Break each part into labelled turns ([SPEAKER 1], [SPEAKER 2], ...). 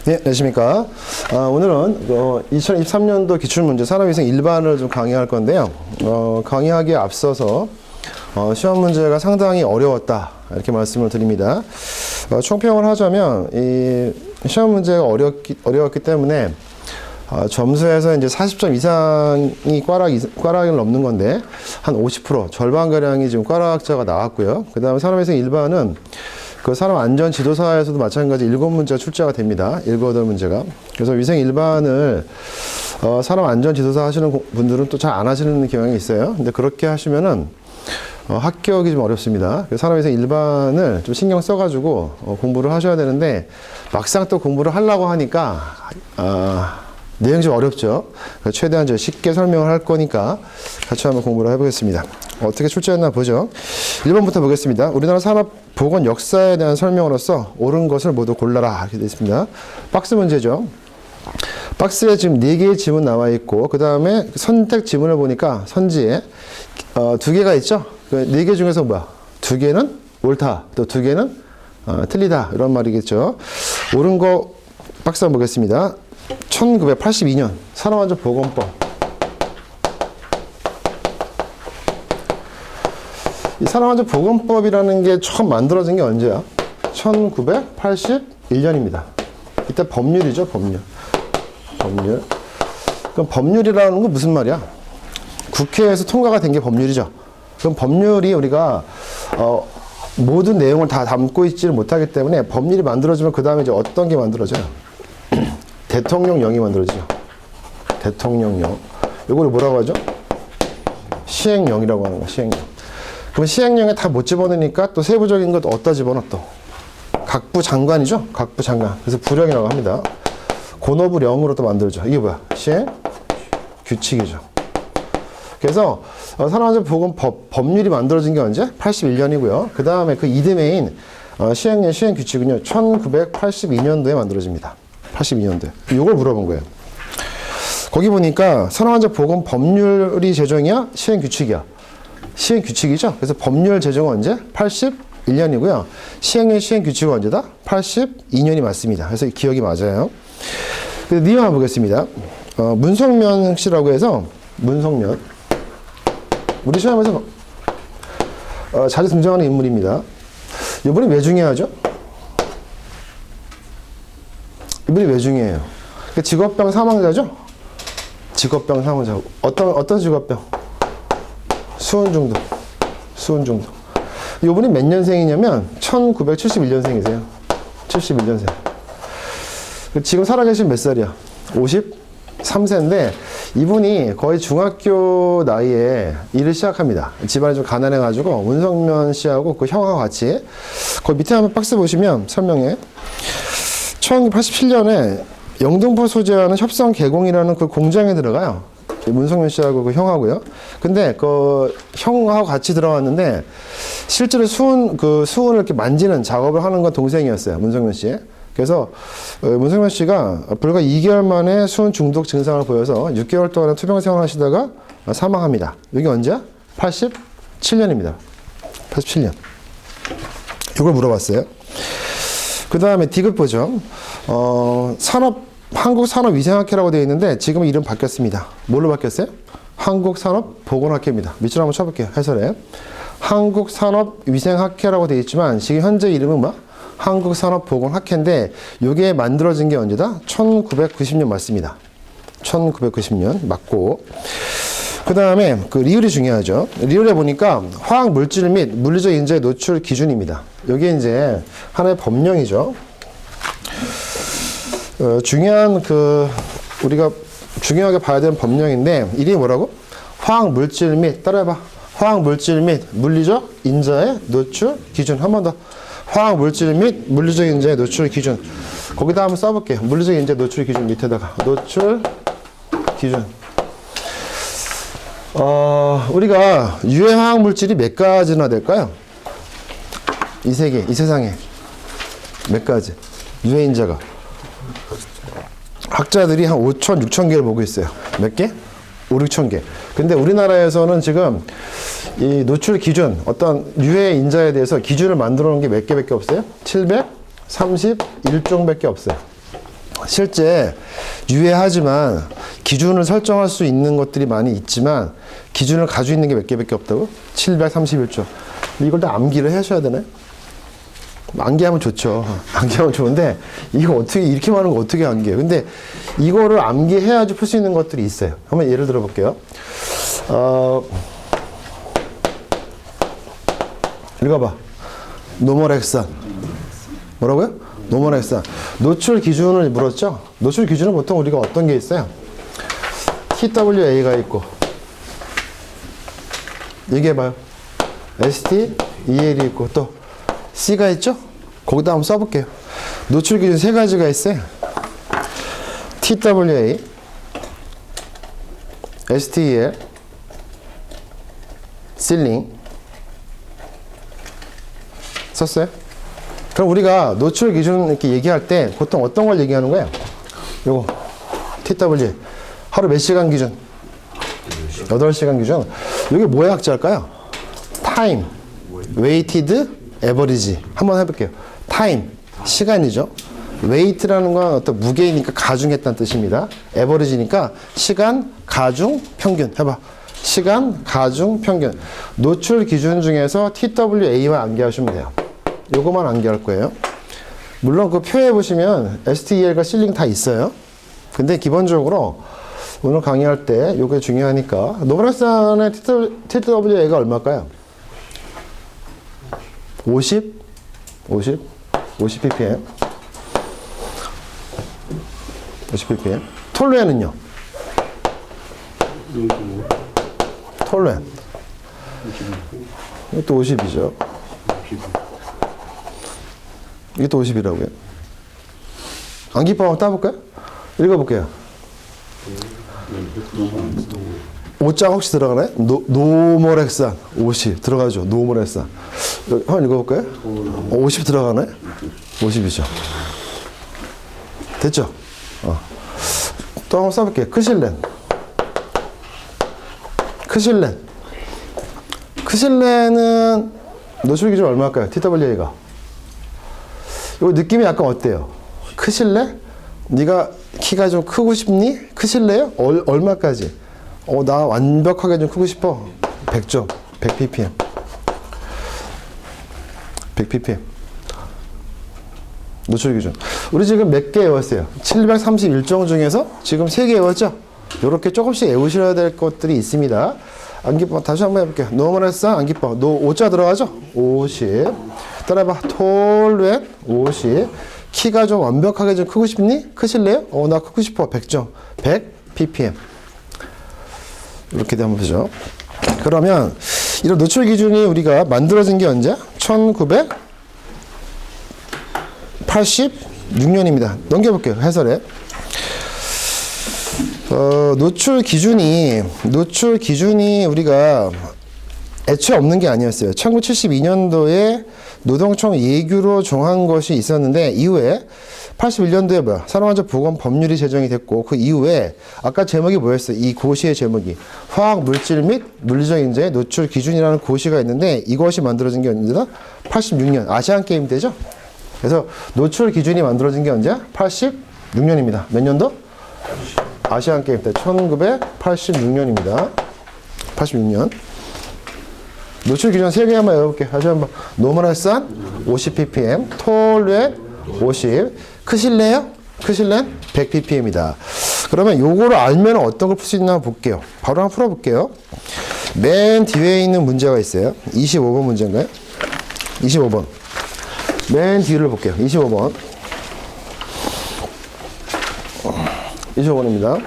[SPEAKER 1] 네, 안녕하십니까. 오늘은 2023년도 기출문제 산업위생 일반을 좀 강의할 건데요. 강의하기에 앞서서 시험 문제가 상당히 어려웠다 이렇게 말씀을 드립니다. 총평을 하자면 이 시험 문제가 어려웠기 때문에 점수에서 이제 40점 이상이 꽈락을 넘는 건데 한 50% 절반가량이 지금 꽈락자가 나왔고요. 그 다음에 산업위생 일반은 그 산업안전지도사에서도 마찬가지 7문제가 출제가 됩니다. 7, 8문제가. 그래서 위생 일반을 산업안전지도사 하시는 분들은 또 잘 안 하시는 경향이 있어요. 근데 그렇게 하시면은 합격이 좀 어렵습니다. 산업위생 일반을 좀 신경 써가지고 공부를 하셔야 되는데 막상 또 공부를 하려고 하니까 내용이 좀 어렵죠. 최대한 쉽게 설명을 할 거니까 같이 한번 공부를 해보겠습니다. 어떻게 출제했나 보죠. 1번부터 보겠습니다. 우리나라 산업보건 역사에 대한 설명으로서 옳은 것을 모두 골라라 이렇게 되어 있습니다. 박스 문제죠. 박스에 지금 4개의 지문 나와 있고 그 다음에 선택 지문을 보니까 선지에 2개가 있죠. 그 4개 중에서 2개는 옳다, 또 2개는 틀리다 이런 말이겠죠. 옳은 거 박스 한번 보겠습니다. 1982년 산업안전보건법. 이 산업안전보건법이라는 게 처음 만들어진 게 언제야? 1981년입니다. 이때 법률이죠, 법률. 그럼 법률이라는 건 무슨 말이야? 국회에서 통과가 된 게 법률이죠. 그럼 법률이 우리가 모든 내용을 다 담고 있지를 못하기 때문에 법률이 만들어지면 그 다음에 이제 어떤 게 만들어져요? 대통령령이 만들어지죠. 대통령령. 이걸 뭐라고 하죠? 시행령이라고 하는 거야, 시행령. 그럼 시행령에 다 못 집어넣으니까 또 세부적인 것도 어디다 집어넣어 또? 각부 장관이죠? 각부 장관. 그래서 부령이라고 합니다. 권오부령으로 또 만들죠. 이게 뭐야? 시행 규칙이죠. 그래서 산업안전보건법 법률이 만들어진 게 언제? 81년이고요. 그 다음에 그 이듬해인 시행령 시행규칙은요 1982년도에 만들어집니다. 82년도에. 이걸 물어본 거예요. 거기 보니까 산업안전보건 법률이 제정이야? 시행규칙이야? 시행규칙이죠. 그래서 법률 제정은 언제? 81년이고요. 시행령 시행규칙은 언제다? 82년이 맞습니다. 그래서 기억이 맞아요. 그래서 니마 한번 보겠습니다. 문성면 씨라고 해서 문성면. 우리 시험에서 자주 등장하는 인물입니다. 이분이 왜 중요하죠? 이분이 왜 중요해요? 직업병 사망자죠? 직업병 사망자. 어떤 직업병? 수은중독. 이분이 몇 년생이냐면 1971년생이세요. 71년생. 지금 살아계신 몇 살이야? 53세인데 이분이 거의 중학교 나이에 일을 시작합니다. 집안이 좀 가난해가지고 문성면 씨하고 그 형하고 같이 거기 밑에 한번 박스 보시면 설명해. 1987년에 영등포 소재하는 협성 개공이라는 그 공장에 들어가요. 문성면 씨하고 그 형하고요. 근데 그 형하고 같이 들어갔는데 실제로 수은을 이렇게 만지는 작업을 하는 건 동생이었어요. 문성면 씨. 그래서 문성면 씨가 불과 2개월 만에 수은 중독 증상을 보여서 6개월 동안 투병 생활하시다가 사망합니다. 여기 언제야? 87년입니다. 87년. 이걸 물어봤어요. 그 다음에 디귿 보죠. 한국산업위생학회라고 되어 있는데 지금 이름 바뀌었습니다. 뭘로 바뀌었어요? 한국산업보건학회입니다. 밑줄 한번 쳐볼게요. 해설에. 한국산업위생학회라고 되어 있지만 지금 현재 이름은 뭐? 한국산업보건학회인데 이게 만들어진 게 언제다? 1990년 맞습니다. 1990년 맞고 그 다음에 그 리을이 중요하죠. 리을에 보니까 화학물질 및 물리적 인자의 노출 기준입니다. 여기 이제 하나의 법령이죠. 중요한 우리가 중요하게 봐야 되는 법령인데 이름이 뭐라고? 화학물질 및 따라해봐. 화학물질 및 물리적 인자의 노출 기준. 한 번 더. 화학물질 및 물리적 인자의 노출 기준. 거기다 한번 써볼게요. 물리적 인자의 노출 기준 밑에다가 노출 기준. 우리가 유해 화학물질이 몇 가지나 될까요? 이 세상에 몇 가지 유해 인자가 학자들이 한 5천, 6천 개를 보고 있어요. 몇 개? 5, 6천 개. 근데 우리나라에서는 지금 이 노출 기준, 어떤 유해 인자에 대해서 기준을 만들어 놓은 게 몇 개밖에 없어요? 731종밖에 없어요. 실제 유해하지만 기준을 설정할 수 있는 것들이 많이 있지만 기준을 가지고 있는 게 몇 개밖에 없다고? 731조. 이걸 다 암기를 하셔야 되나요? 암기하면 좋죠. 암기하면 좋은데 이거 어떻게 이렇게 많은 거 어떻게 암기해요? 근데 이거를 암기해야지 풀 수 있는 것들이 있어요. 한번 예를 들어 볼게요. 읽어봐. 노멀액산. 뭐라고요? 노멀액산. 노출 기준을 물었죠? 노출 기준은 보통 우리가 어떤 게 있어요? TWA가 있고 얘기해봐요. ST, EL이 있고 또 C가 있죠? 거기다 한번 써볼게요. 노출 기준 세 가지가 있어요. TWA, STEL, 실링. 썼어요? 그럼 우리가 노출 기준 이렇게 얘기할 때 보통 어떤 걸 얘기하는 거예요? 요거 TW 하루 몇 시간 기준? 8시간 기준. 이게 뭐의 학자일까요? 타임, 웨이티드, 에버리지. 한번 해볼게요. 타임, 시간이죠. 웨이트라는 건 어떤 무게이니까 가중했다는 뜻입니다. 에버리지니까 시간, 가중, 평균. 해봐. 시간, 가중, 평균. 노출 기준 중에서 TWA만 암기하시면 돼요. 요거만 암기할 거예요. 물론 그 표에 보시면 STEL과 실링 다 있어요. 근데 기본적으로 오늘 강의할 때 요게 중요하니까 노멀액산의 TWA가 얼마일까요? 50 ppm. 50 ppm. 톨루엔은요? 톨루엔. 이것도 50이죠. 이것도 50이라고요. 암기법 한번 따볼까요? 읽어볼게요. 5자 혹시 들어가나요? 노멀액산 50 들어가죠. 노멀액산. 한번 읽어볼까요? 50 들어가나요? 50이죠. 됐죠? 또 한번 써볼게요. 크실렌은 노출 기준 얼마일까요? TWA가. 요 느낌이 약간 어때요? 크실래? 네가 키가 좀 크고 싶니? 크실래요? 얼마까지? 나 완벽하게 좀 크고 싶어. 100점. 100 ppm. 100 ppm. 노출 기준. 우리 지금 몇 개 외웠어요? 731종 중에서 지금 3개 외웠죠? 요렇게 조금씩 외우셔야 될 것들이 있습니다. 암기법 다시 한번 해볼게요. 노멀액산 암기법. 5자 들어가죠? 50. 따라해봐. 톨루엔 50. 키가 좀 완벽하게 좀 크고 싶니? 크실래요? 나 크고 싶어. 100점. 100 ppm. 이렇게 한번 보죠. 그러면 이런 노출 기준이 우리가 만들어진 게 언제? 1986년입니다. 넘겨볼게요. 해설에. 노출 기준이 우리가 애초에 없는 게 아니었어요. 1972년도에 노동청 예규로 정한 것이 있었는데 이후에 81년도에 산업안전 보건 법률이 제정이 됐고 그 이후에 아까 제목이 뭐였어요? 이 고시의 제목이 화학 물질 및 물리적 인자의 노출 기준이라는 고시가 있는데 이것이 만들어진 게 언제다? 86년 아시안 게임 때죠. 그래서 노출 기준이 만들어진 게 언제야? 86년입니다. 몇 년도? 아시안 게임 때 1986년입니다. 86년. 노출 기준 3개 한번 외워볼게요. 다시 한번. 노멀액산 50 ppm, 톨루엔 50. 크실래요? 크실렌 100 ppm이다. 그러면 요거를 알면 어떤 걸 풀 수 있나 볼게요. 바로 한번 풀어볼게요. 맨 뒤에 있는 문제가 있어요. 25번 문제인가요? 25번. 맨 뒤를 볼게요. 25번. 25번입니다.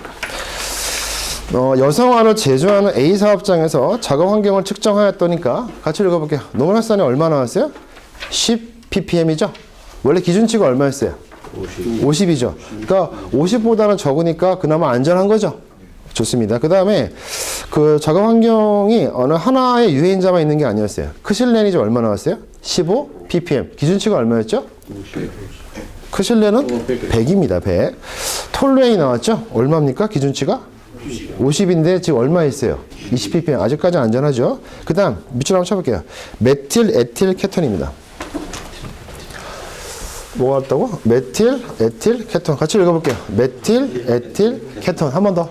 [SPEAKER 1] 여성화를 제조하는 A 사업장에서 작업 환경을 측정하였더니까 같이 읽어볼게요. 노멀액산이 얼마 나왔어요? 10 ppm이죠? 원래 기준치가 얼마였어요? 50이죠. 그러니까 50보다는 적으니까 그나마 안전한 거죠. 좋습니다. 그 다음에 그 작업 환경이 어느 하나의 유해인자만 있는 게 아니었어요. 크실렌이 얼마 나왔어요? 15 ppm. 기준치가 얼마였죠? 크실렌은 100입니다. 100. 톨루엔이 나왔죠? 얼마입니까? 기준치가? 50인데 지금 얼마 있어요? 20 ppm. 아직까지 안전하죠? 그 다음 밑줄 한번 쳐볼게요. 메틸 에틸 케톤입니다. 뭐가 왔다고? 메틸, 에틸, 케톤. 같이 읽어볼게요. 메틸, 에틸, 케톤. 한 번 더.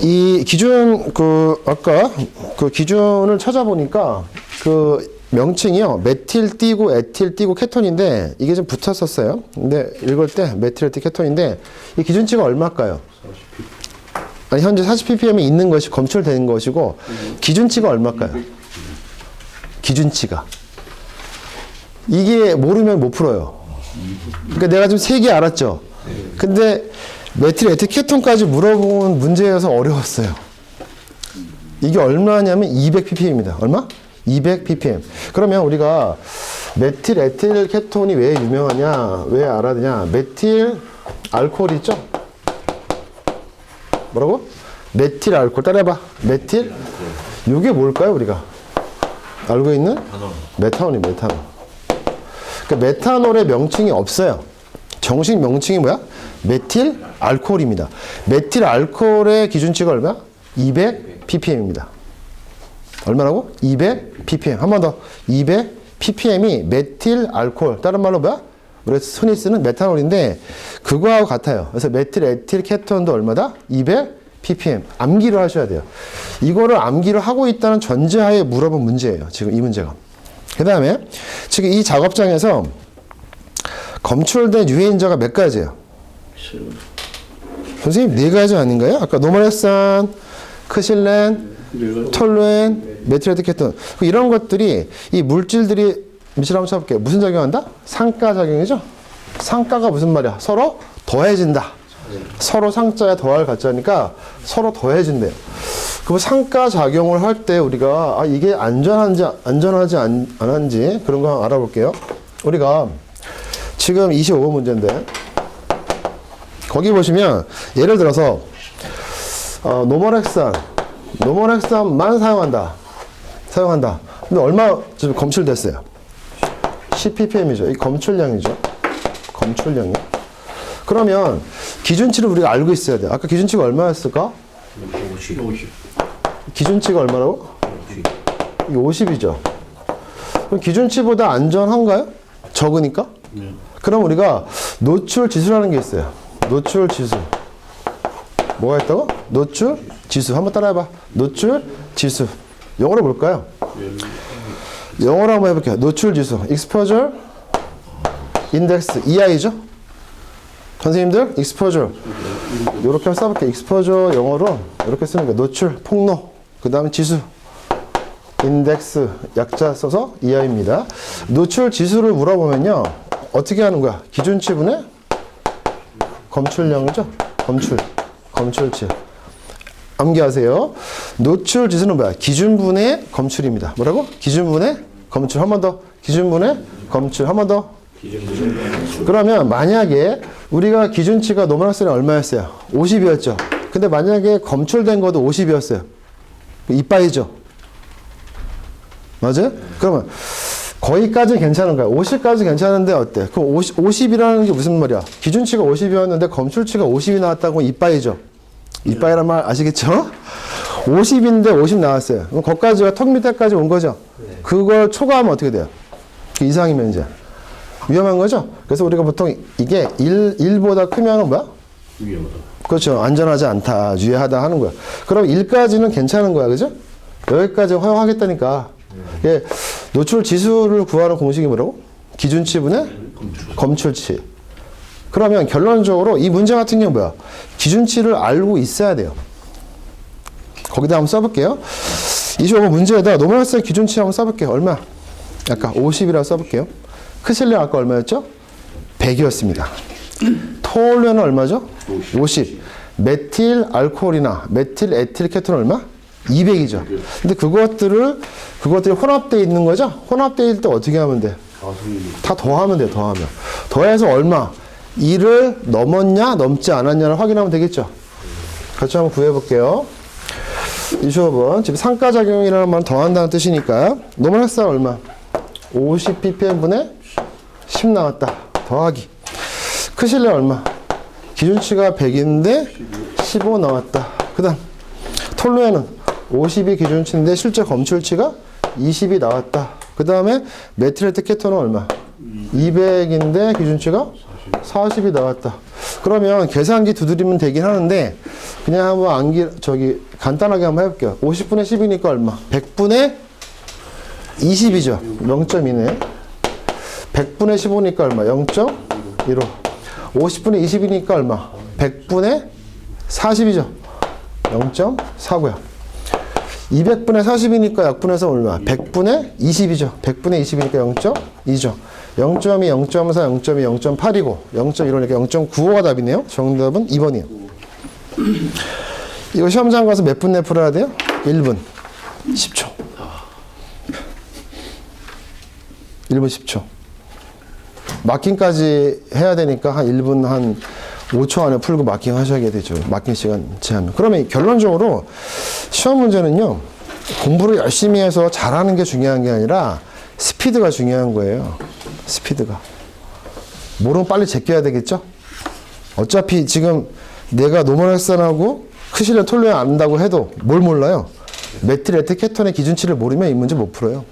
[SPEAKER 1] 이 기준, 아까 그 기준을 찾아보니까 그 명칭이요. 메틸 띄고 에틸 띄고 케톤인데 이게 좀 붙었었어요. 근데 읽을 때 메틸, 에틸, 케톤인데 이 기준치가 얼마일까요? 아니, 현재 40ppm이 있는 것이 검출된 것이고 기준치가 얼마일까요? 기준치가. 이게 모르면 못 풀어요. 그러니까 내가 지금 3개 알았죠? 근데 메틸, 에틸, 케톤까지 물어본 문제여서 어려웠어요. 이게 얼마냐면 200ppm입니다. 얼마? 200ppm. 그러면 우리가 메틸, 에틸, 케톤이 왜 유명하냐? 왜 알아야 되냐? 메틸 알코올 있죠? 뭐라고? 메틸 알코올. 따라해봐. 메틸? 이게 뭘까요, 우리가? 알고 있는? 메탄올이 메탄올. 그러니까 메탄올의 명칭이 없어요. 정식 명칭이 뭐야? 메틸 알코올입니다. 메틸 알코올의 기준치가 얼마야? 200ppm입니다. 얼마라고? 200ppm. 한 번 더. 200ppm이 메틸 알코올. 다른 말로 뭐야? 우리가 흔히 쓰는 메탄올인데 그거하고 같아요. 그래서 메틸, 에틸, 케톤도 얼마다? 200ppm. 암기를 하셔야 돼요. 이거를 암기를 하고 있다는 전제하에 물어본 문제예요. 지금 이 문제가. 그 다음에 지금 이 작업장에서 검출된 유해인자가 몇 가지예요? 선생님 4가지 아닌가요? 아까 노말액산, 크실렌, 톨루엔, 메틸, 에틸, 케톤. 이런 것들이 이 물질들이 밑으로 한번 쳐볼게요. 무슨 작용한다? 상가작용이죠? 상가가 무슨 말이야? 서로 더해진다. 서로 상자에 더할 가짜니까 서로 더해진대요. 그럼 상가작용을 할 때 우리가 이게 안전하지 않은지 그런 거 한번 알아볼게요. 우리가 지금 25번 문제인데 거기 보시면 예를 들어서 노멀액산만 사용한다. 근데 얼마 지금 검출됐어요? 10ppm이죠. 이 검출량이죠. 검출량이. 그러면 기준치를 우리가 알고 있어야 돼. 아까 기준치가 얼마였을까?
[SPEAKER 2] 50.
[SPEAKER 1] 기준치가 얼마라고? 50이죠. 그럼 기준치보다 안전한가요? 적으니까?
[SPEAKER 2] 네.
[SPEAKER 1] 그럼 우리가 노출 지수라는 게 있어요. 노출 지수. 뭐가 있다고? 노출 지수. 한번 따라해봐. 노출 지수. 영어로 뭘까요? 영어로 한번 해볼게요. 노출 지수. exposure index. EI죠? 선생님들, exposure. 이렇게 써볼게요. exposure 영어로 이렇게 쓰는 거예요. 노출, 폭로. 그 다음에 지수. 인덱스. 약자 써서 EI입니다. 노출 지수를 물어보면요. 어떻게 하는 거야? 기준치분의 검출량이죠? 검출치. 암기하세요. 노출 지수는 뭐야? 기준분의 검출입니다. 뭐라고? 기준분의 검출. 한 번 더. 기준분의 검출. 한 번 더. 그러면 만약에 우리가 기준치가 노멀액산이 얼마였어요? 50이었죠. 근데 만약에 검출된 것도 50이었어요. 이빠이죠. 맞아요? 그러면 거기까지는 괜찮은 거야. 50까지 괜찮은데 어때? 그럼 50이라는 게 무슨 말이야? 기준치가 50이었는데 검출치가 50이 나왔다고 이빠이죠. 이빠이란 말 아시겠죠? 50인데 50 나왔어요. 그럼 거기까지가 턱 밑에까지 온 거죠. 그걸 초과하면 어떻게 돼요? 그 이상이면 이제 위험한 거죠. 그래서 우리가 보통 이게 1보다 크면 뭐야?
[SPEAKER 2] 위험하다.
[SPEAKER 1] 그렇죠. 안전하지 않다, 유해하다 하는 거야. 그럼 1까지는 괜찮은 거야, 그죠? 여기까지 허용하겠다니까. 예, 노출 지수를 구하는 공식이 뭐라고? 기준치분의 검출치. 그러면 결론적으로 이 문제 같은 경우는 뭐야? 기준치를 알고 있어야 돼요. 거기다 한번 써볼게요. 25번 문제에다 노멀액산 기준치 한번 써볼게요. 얼마? 아까 50이라고 써볼게요. 크실렌 아까 얼마였죠? 100이었습니다. 톨루엔은 얼마죠? 50. 메틸 알코올이나 메틸 에틸 케톤은 얼마? 200이죠. 근데 그것들이 혼합되어 있는 거죠? 혼합되어 있을 때 어떻게 하면 돼? 다 더하면 돼요, 더하면. 더해서 얼마? 2를 넘었냐, 넘지 않았냐를 확인하면 되겠죠? 같이 한번 구해볼게요. 25번. 지금 상가작용이라는 말은 더한다는 뜻이니까. 노멀액산 얼마? 50ppm분의 10 나왔다. 더하기. 크실렌 얼마? 기준치가 100인데 15 나왔다. 그 다음 톨루엔은 50이 기준치인데 실제 검출치가 20이 나왔다. 그 다음에 메틸, 에틸, 케톤은 얼마? 200인데 기준치가 40이 나왔다. 그러면 계산기 두드리면 되긴 하는데 그냥 한번 간단하게 한번 해볼게요. 50분의 10이니까 얼마? 100분의 20이죠. 0.2네. 100분의 15니까 얼마? 0.15. 50분의 20이니까 얼마? 100분의 40이죠. 0.49야. 200분의 40이니까 약분해서 얼마? 100분의 20이죠. 100분의 20이니까 0.2죠. 0.2, 0.4, 0.2, 0.8이고 0.15니까 0.95가 답이네요. 정답은 2번이에요. 이거 시험장 가서 몇 분 내에 풀어야 돼요? 1분 10초. 1분 10초. 마킹까지 해야 되니까 한 1분 한 5초 안에 풀고 마킹 하셔야 되죠. 마킹 시간 제하면. 그러면 결론적으로 시험 문제는요, 공부를 열심히 해서 잘하는 게 중요한 게 아니라 스피드가 중요한 거예요. 스피드가. 모르면 빨리 제껴야 되겠죠? 어차피 지금 내가 노멀렉산하고 크실레 톨루에 안다고 해도 뭘 몰라요? 메틸 케톤의 기준치를 모르면 이 문제 못 풀어요.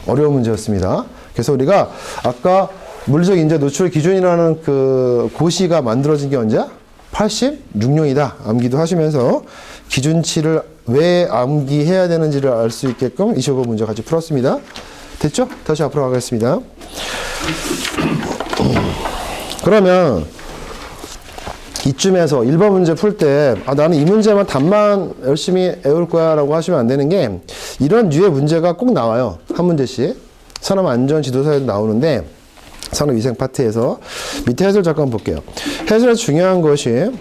[SPEAKER 1] 어려운 문제였습니다. 그래서 우리가 아까 물리적 인자 노출 기준이라는 그 고시가 만들어진 게 언제야? 86년이다. 암기도 하시면서 기준치를 왜 암기해야 되는지를 알 수 있게끔 25번 문제 같이 풀었습니다. 됐죠? 다시 앞으로 가겠습니다. 그러면 이쯤에서 1번 문제 풀 때 나는 이 문제만 답만 열심히 외울 거야 라고 하시면 안 되는 게 이런 류의 문제가 꼭 나와요. 한 문제씩. 산업안전지도사에도 나오는데 산업위생 파트에서 밑에 해설 잠깐 볼게요. 해설에서 중요한 것이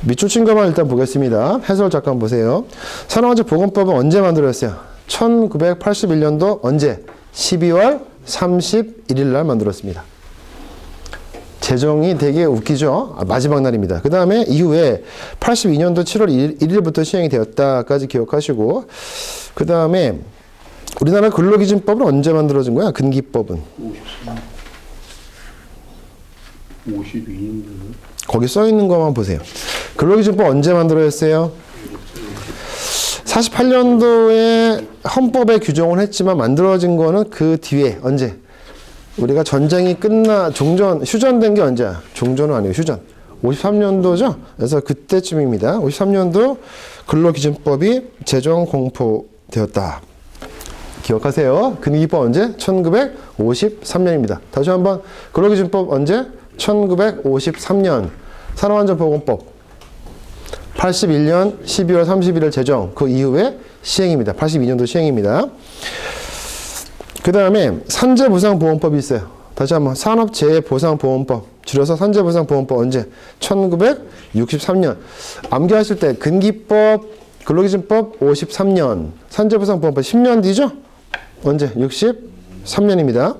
[SPEAKER 1] 밑줄 친 것만 일단 보겠습니다. 해설 잠깐 보세요. 산업안전보건법은 언제 만들었어요? 1981년도 언제? 12월 31일 날 만들었습니다. 제정이 되게 웃기죠? 마지막 날입니다. 그 다음에 이후에 82년도 7월 1일부터 시행이 되었다까지 기억하시고, 그 다음에 우리나라 근로기준법은 언제 만들어진 거야? 근기법은.
[SPEAKER 2] 52년도.
[SPEAKER 1] 거기 써 있는 것만 보세요. 근로기준법 언제 만들어졌어요? 48년도에 헌법에 규정을 했지만 만들어진 거는 그 뒤에 언제? 우리가 전쟁이 휴전된 게 언제야? 종전은 아니고 휴전. 53년도죠? 그래서 그때쯤입니다. 53년도 근로기준법이 제정 공포되었다. 기억하세요. 근기법 언제? 1953년입니다. 다시 한번 근로기준법 언제? 1953년. 산업안전보건법 81년 12월 31일 제정. 그 이후에 시행입니다. 82년도 시행입니다. 그 다음에 산재보상보험법이 있어요. 다시 한번 산업재해보상보험법 줄여서 산재보상보험법 언제? 1963년. 암기하실 때 근기법, 근로기준법 53년, 산재보상보험법 10년 뒤죠? 언제? 63년입니다.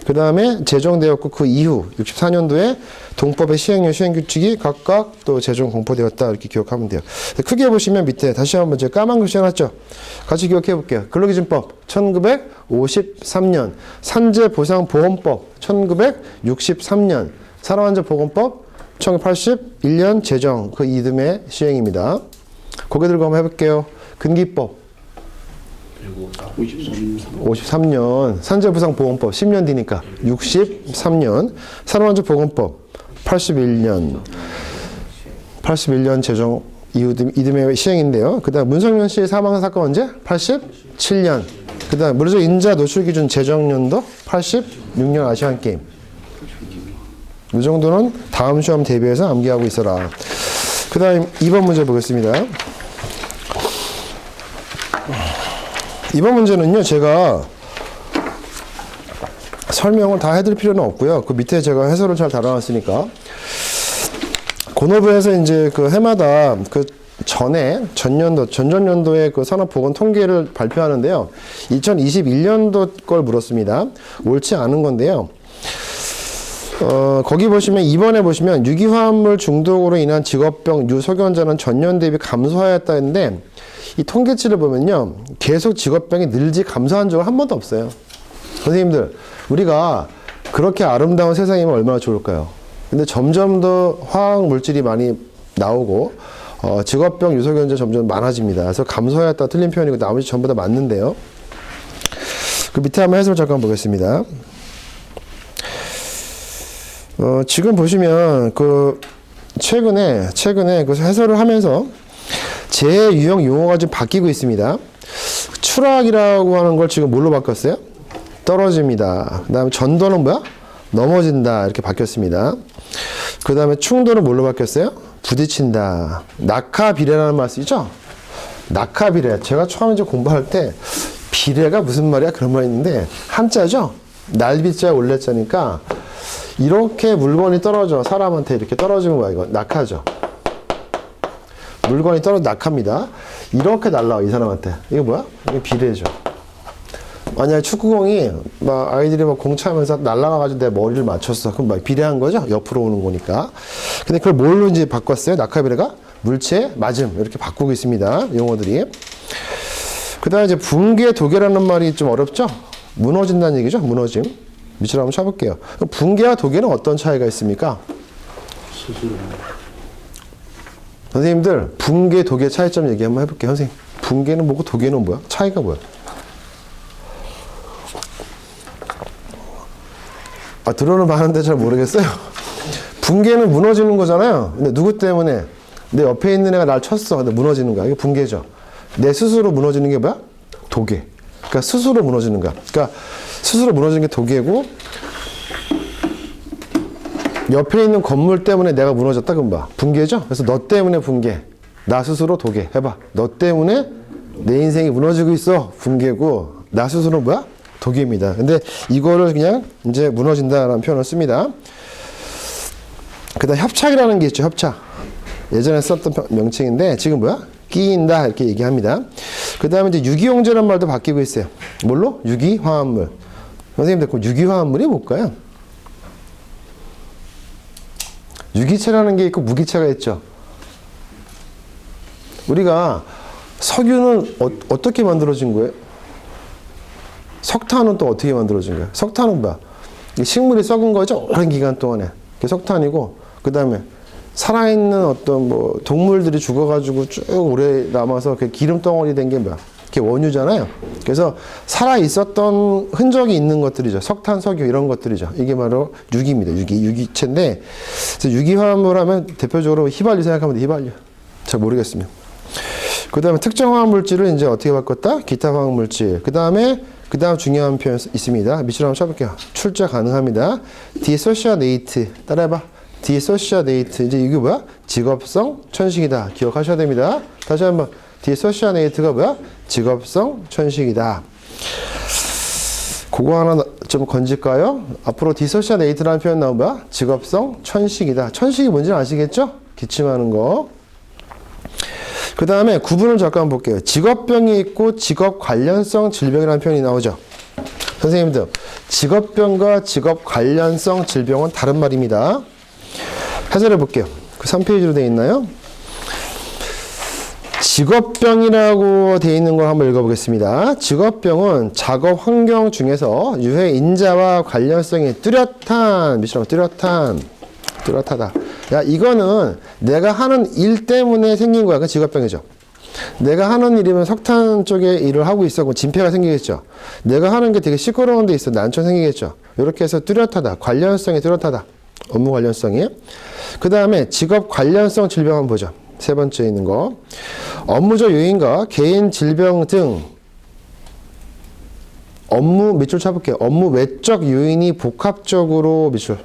[SPEAKER 1] 그 다음에 제정되었고 그 이후 64년도에 동법의 시행령 시행규칙이 각각 또 제정 공포되었다 이렇게 기억하면 돼요. 크게 보시면 밑에 다시 한번 제가 까만 글씨 해놨죠. 같이 기억해 볼게요. 근로기준법 1953년, 산재보상보험법 1963년, 산업안전보건법 1981년 제정 그 이듬해 시행입니다. 고개 들고 한번 해볼게요. 근기법 53년, 산재보상보험법 10년 뒤니까 63년, 산업안전보건법 81년 제정 이듬해 시행인데요. 그 다음 문성현 씨의 사망 사건 언제? 87년. 그 다음 물리적 인자 노출 기준 제정년도 86년 아시안게임. 이 정도는 다음 시험 대비해서 암기하고 있어라. 그 다음 2번 문제 보겠습니다. 이번 문제는요, 제가 설명을 다 해드릴 필요는 없고요. 그 밑에 제가 해설을 잘 달아놨으니까. 고노부에서 이제 그 해마다 그 전전년도에 그 산업보건 통계를 발표하는데요. 2021년도 걸 물었습니다. 옳지 않은 건데요. 거기 보시면 2번에 보시면 유기화합물 중독으로 인한 직업병 유소견자는 전년 대비 감소하였다 했는데 이 통계치를 보면요. 계속 직업병이 늘지 감소한 적은 한 번도 없어요. 선생님들, 우리가 그렇게 아름다운 세상이면 얼마나 좋을까요? 근데 점점 더 화학 물질이 많이 나오고 직업병 유소견자 점점 많아집니다. 그래서 감소하였다 틀린 표현이고 나머지 전부 다 맞는데요. 그 밑에 한번 해설 잠깐 보겠습니다. 지금 보시면 최근에 그 해설을 하면서 제 유형 용어가 좀 바뀌고 있습니다. 추락이라고 하는 걸 지금 뭘로 바꿨어요? 떨어집니다. 그 다음에 전도는 뭐야? 넘어진다. 이렇게 바뀌었습니다. 그 다음에 충돌은 뭘로 바뀌었어요? 부딪힌다. 낙하비례라는 말 쓰죠? 낙하비례. 제가 처음에 이제 공부할 때 비례가 무슨 말이야? 그런 말 있는데 한자죠? 날비자 올레자니까 이렇게 물건이 떨어져. 사람한테 이렇게 떨어지면 뭐야? 이거 낙하죠. 물건이 떨어져 낙하입니다. 이렇게 날라와 이 사람한테. 이거 뭐야? 이게 비례죠. 만약에 축구공이 막 아이들이 막 공차면서 날아가가지고 내 머리를 맞췄어. 그럼 막 비례한 거죠? 옆으로 오는 거니까. 근데 그걸 뭘로 이제 바꿨어요? 낙하비례가? 물체, 맞음. 이렇게 바꾸고 있습니다. 용어들이. 그 다음에 이제 붕괴, 도괴라는 말이 좀 어렵죠? 무너진다는 얘기죠? 무너짐. 밑으로 한번 쳐볼게요. 붕괴와 도괴는 어떤 차이가 있습니까?
[SPEAKER 2] 스스로.
[SPEAKER 1] 선생님들, 붕괴, 도괴 차이점 얘기 한번 해볼게요. 선생님, 붕괴는 뭐고 도괴는 뭐야? 차이가 뭐야? 들어는 봤는데 잘 모르겠어요. 붕괴는 무너지는 거잖아요. 근데 누구 때문에? 내 옆에 있는 애가 날 쳤어. 근데 무너지는 거야. 이게 붕괴죠. 내 스스로 무너지는 게 뭐야? 도괴. 그러니까 스스로 무너지는 거야. 그러니까 스스로 무너지는 게 도괴고, 옆에 있는 건물 때문에 내가 무너졌다. 그럼 봐. 붕괴죠? 그래서 너 때문에 붕괴. 나 스스로 도괴. 해봐. 너 때문에 내 인생이 무너지고 있어. 붕괴고, 나 스스로 뭐야? 도괴입니다. 근데 이거를 그냥 이제 무너진다라는 표현을 씁니다. 그 다음 협착이라는 게 있죠. 협착. 예전에 썼던 명칭인데 지금 뭐야? 끼인다 이렇게 얘기합니다. 그 다음에 이제 유기용제라는 말도 바뀌고 있어요. 뭘로? 유기화합물. 선생님들 그 유기화합물이 뭘까요? 유기체라는 게 있고 무기체가 있죠. 우리가 석유는 어떻게 만들어진 거예요? 석탄은 또 어떻게 만들어진 거예요? 석탄은 뭐야? 식물이 썩은 거죠? 오랜 기간 동안에. 그게 석탄이고, 그 다음에 살아있는 어떤 뭐 동물들이 죽어가지고 쭉 오래 남아서 그 기름 덩어리 된 게 뭐야? 그게 원유잖아요. 그래서 살아있었던 흔적이 있는 것들이죠. 석탄, 석유 이런 것들이죠. 이게 바로 유기입니다. 유기체인데, 그래서 유기화합물 하면 대표적으로 휘발유 생각하면 돼. 휘발유. 잘 모르겠습니다. 그 다음에 특정 화학물질을 이제 어떻게 바꿨다? 기타 화학물질. 그 다음 중요한 표현 있습니다. 밑으로 한번 쳐볼게요. 출제 가능합니다. dissociate. 따라해봐. dissociate. 이제 이게 뭐야? 직업성 천식이다. 기억하셔야 됩니다. 다시 한번. dissociate가 뭐야? 직업성 천식이다. 그거 하나 좀 건질까요? 앞으로 dissociate라는 표현 나오면 뭐야? 직업성 천식이다. 천식이 뭔지 아시겠죠? 기침하는 거. 그 다음에 구분을 잠깐 볼게요. 직업병이 있고 직업 관련성 질병이라는 표현이 나오죠. 선생님들, 직업병과 직업 관련성 질병은 다른 말입니다. 해설해 볼게요. 그 3페이지로 되어 있나요? 직업병이라고 되어 있는 걸 한번 읽어보겠습니다. 직업병은 작업 환경 중에서 유해 인자와 관련성이 뚜렷한, 뚜렷하다. 야, 이거는 내가 하는 일 때문에 생긴 거야. 그 직업병이죠. 내가 하는 일이면 석탄 쪽에 일을 하고 있어. 그럼 진폐가 생기겠죠. 내가 하는 게 되게 시끄러운 데 있어. 난초 생기겠죠. 이렇게 해서 뚜렷하다. 관련성이 뚜렷하다. 업무 관련성이. 그 다음에 직업 관련성 질병 한번 보죠. 세 번째 있는 거. 업무적 요인과 개인 질병 등 밑줄 쳐볼게요. 업무 외적 요인이 복합적으로 밑줄.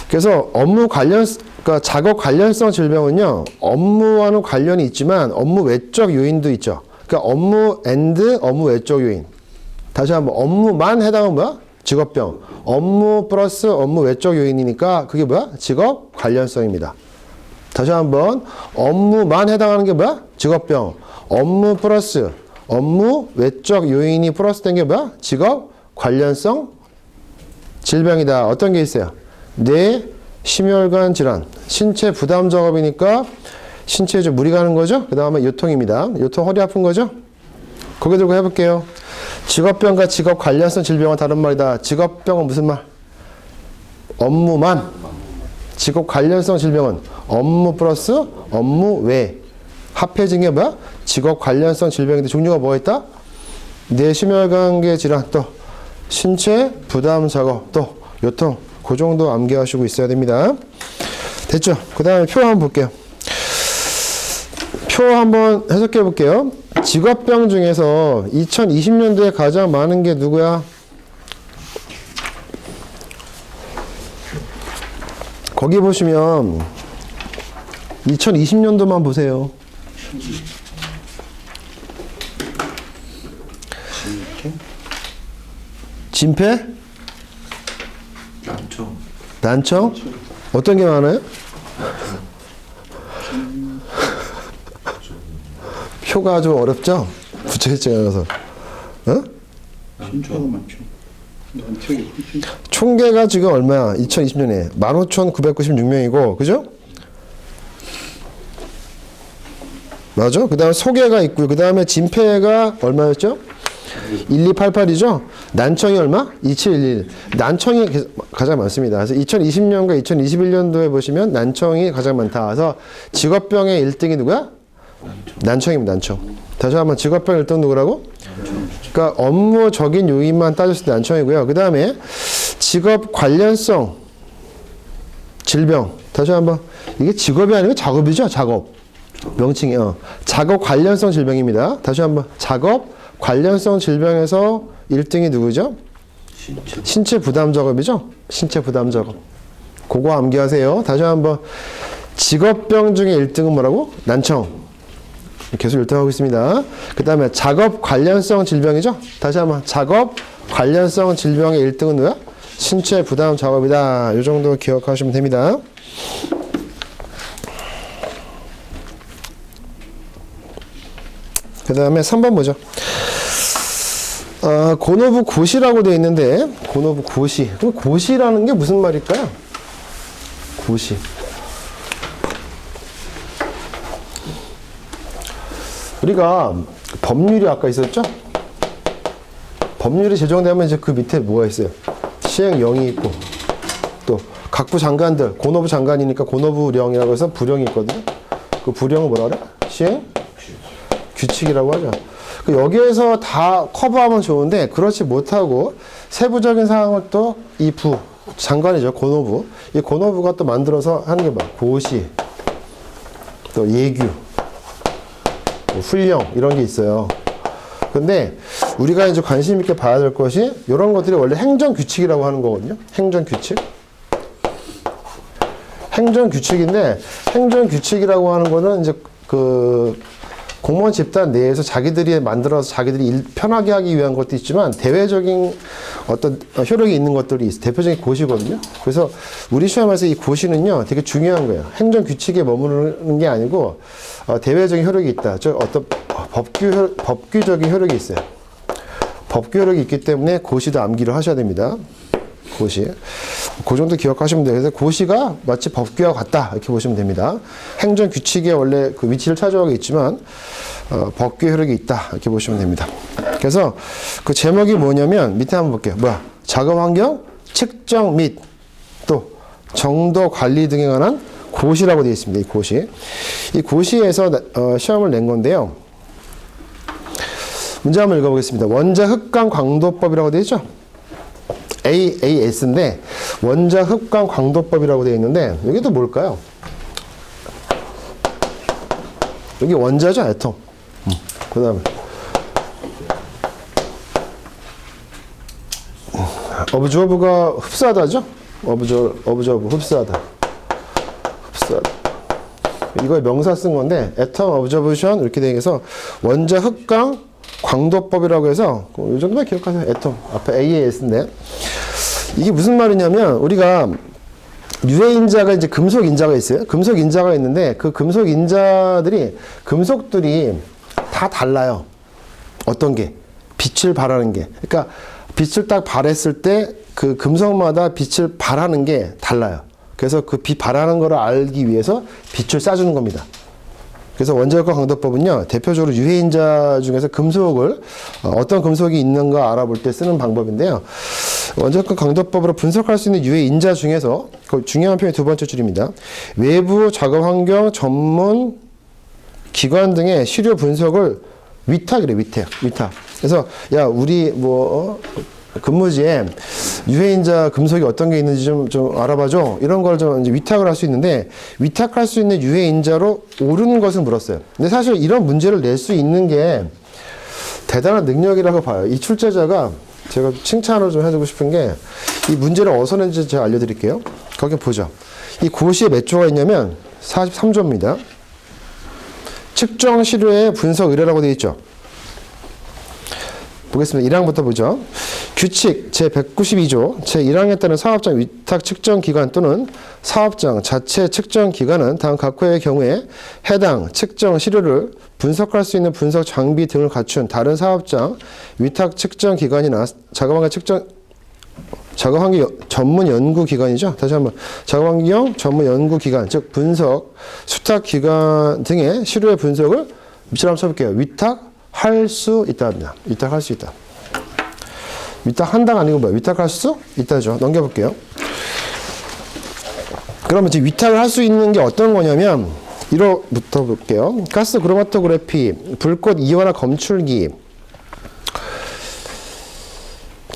[SPEAKER 1] 그래서 그러니까 작업 관련성 질병은요, 업무와는 관련이 있지만 업무 외적 요인도 있죠. 그러니까 업무 외적 요인. 다시 한번, 업무만 해당은 뭐야? 직업병. 업무 플러스 업무 외적 요인이니까 그게 뭐야? 직업 관련성입니다. 다시 한번, 업무만 해당하는 게 뭐야? 직업병. 업무 플러스 업무 외적 요인이 플러스 된 게 뭐야? 직업 관련성 질병이다. 어떤 게 있어요? 뇌, 심혈관 질환, 신체 부담 작업이니까 신체에 좀 무리 가는 거죠. 그 다음에 요통입니다. 요통 허리 아픈 거죠. 고개 들고 해볼게요. 직업병과 직업 관련성 질병은 다른 말이다. 직업병은 무슨 말? 업무만. 직업 관련성 질병은 업무 플러스 업무 외. 합해진 게 뭐야? 직업 관련성 질병인데 종류가 뭐가 있다? 뇌심혈관계 질환, 또 신체 부담 작업, 또 요통, 그 정도 암기하시고 있어야 됩니다. 됐죠? 그 다음에 표 한번 볼게요. 표 한번 해석해 볼게요. 직업병 중에서 2020년도에 가장 많은 게 누구야? 거기 보시면 2020년도만 보세요. 진폐?
[SPEAKER 2] 난청.
[SPEAKER 1] 난청? 어떤 게 많아요? 표가 아주 어렵죠? 구체적으로 알아서. 어?
[SPEAKER 2] 난청 많죠. 난청이
[SPEAKER 1] 총계가 지금 얼마야? 2020년에 15,996명이고, 그죠? 맞아? 그 다음에 소개가 있고요. 그 다음에 진폐가 얼마였죠? 1288이죠? 난청이 얼마? 2711. 난청이 가장 많습니다. 그래서 2020년과 2021년도에 보시면 난청이 가장 많다. 그래서 직업병의 1등이 누구야? 난청입니다. 난청. 다시 한번 직업병 1등 누구라고? 그러니까 업무적인 요인만 따졌을 때 난청이고요. 그 다음에 직업 관련성 질병. 다시 한번. 이게 직업이 아니고 작업이죠. 작업. 명칭이. 작업 관련성 질병입니다. 다시 한번. 작업 관련성 질병에서 1등이 누구죠? 신체 부담 작업이죠? 신체 부담 작업. 그거 암기하세요. 다시 한번. 직업병 중에 1등은 뭐라고? 난청. 계속 1등 하고 있습니다. 그 다음에 작업 관련성 질병이죠? 다시 한번. 작업 관련성 질병의 1등은 누구야? 신체 부담 작업이다. 이 정도 기억하시면 됩니다. 그 다음에 3번 보죠. 고노부 고시라고 되어 있는데, 고노부 고시. 그럼 고시라는 게 무슨 말일까요? 고시. 우리가 법률이 아까 있었죠? 법률이 제정되면 이제 그 밑에 뭐가 있어요? 시행령이 있고, 또 각부 장관들, 고노부 장관이니까 고노부령이라고 해서 부령이 있거든요. 그 부령은 뭐라 그래? 시행? 규칙이라고 하죠. 여기에서 다 커버하면 좋은데 그렇지 못하고 세부적인 사항을 또 이 부, 장관이죠. 고노부. 이 고노부가 또 만들어서 하는 게 뭐야? 고시, 또 예규, 훈령 이런 게 있어요. 근데 우리가 이제 관심 있게 봐야 될 것이 이런 것들이 원래 행정규칙이라고 하는 거거든요. 행정규칙. 행정규칙인데 행정규칙이라고 하는 거는 이제 그 공무원 집단 내에서 자기들이 만들어서 자기들이 편하게 하기 위한 것도 있지만 대외적인 어떤 효력이 있는 것들이 있어요. 대표적인 고시거든요. 그래서 우리 시험에서 이 고시는요 되게 중요한 거예요. 행정규칙에 머무르는 게 아니고 대외적인 효력이 있다. 저 어떤 법규적인 효력이 있어요. 법규 효력이 있기 때문에 고시도 암기를 하셔야 됩니다. 고시. 그 정도 기억하시면 돼요. 그래서 고시가 마치 법규와 같다. 이렇게 보시면 됩니다. 행정규칙에 원래 그 위치를 차지하고 있지만, 법규 효력이 있다. 이렇게 보시면 됩니다. 그래서 그 제목이 뭐냐면, 밑에 한번 볼게요. 뭐야? 작업 환경 측정 및 또 정도 관리 등에 관한 고시라고 되어 있습니다. 이 고시. 이 고시에서 시험을 낸 건데요. 문제 한번 읽어보겠습니다. 원자 흡강 광도법이라고 되어 있죠? AAS인데 원자 흡강 광도법이라고 되어 있는데 여기 또 뭘까요? 여기 원자죠, 애톰. 그 다음에 어브저브가 흡사하다죠? 어브저브 흡사하다. 흡사하다. 이거에 명사 쓴 건데 애톰 어브저브션 이렇게 되어 있어서 원자 흡강 광도법이라고 해서 이 정도만 기억하세요. 애톰 앞에 AAS인데 이게 무슨 말이냐면 우리가 유해인자가 이제 금속 인자가 있어요. 금속 인자가 있는데 그 금속 인자들이 금속들이 다 달라요. 어떤 게 빛을 발하는 게. 그러니까 빛을 딱 발했을 때 그 금속마다 빛을 발하는 게 달라요. 그래서 그 빛 발하는 거를 알기 위해서 빛을 쏴주는 겁니다. 그래서 원자력과 강도법은요, 대표적으로 유해인자 중에서 금속을, 어떤 금속이 있는가 알아볼 때 쓰는 방법인데요. 원자력과 강도법으로 분석할 수 있는 유해인자 중에서, 그 중요한 표현이 두 번째 줄입니다. 외부 작업 환경 전문 기관 등의 시료 분석을 위탁이래, 위탁. 그래서, 야, 우리 근무지에 유해인자 금속이 어떤 게 있는지 좀 알아봐줘. 이런 걸 좀 이제 위탁을 할 수 있는데, 위탁할 수 있는 유해인자로 옳은 것을 물었어요. 근데 사실 이런 문제를 낼 수 있는 게 대단한 능력이라고 봐요. 이 출제자가 제가 칭찬을 좀 해주고 싶은 게, 이 문제를 어디서 낸지 제가 알려드릴게요. 거기 보죠. 이 고시에 몇 조가 있냐면 43조입니다. 측정 시료의 분석 의뢰라고 되어 있죠. 보겠습니다. 1항부터 보죠. 규칙 제192조 제1항에 따른 사업장 위탁 측정 기간 또는 사업장 자체 측정 기간은 다음 각 회의 경우에 해당 측정 시료를 분석할 수 있는 분석 장비 등을 갖춘 다른 사업장 위탁 측정 기관이나 작업환경 전문 연구 기관이죠. 다시 한번 작업환경 전문 연구 기관 즉 분석 수탁 기관 등의 시료의 분석을 밑줄 한번 쳐볼게요. 위탁할 수 있다입니다. 위탁할 수 있다. 위탁한다가 아니고 뭐야? 위탁할 수 있다죠. 넘겨볼게요. 그러면 이제 위탁을 할 수 있는 게 어떤 거냐면 이로부터 볼게요. 가스 크로마토그래피, 불꽃 이완화 검출기.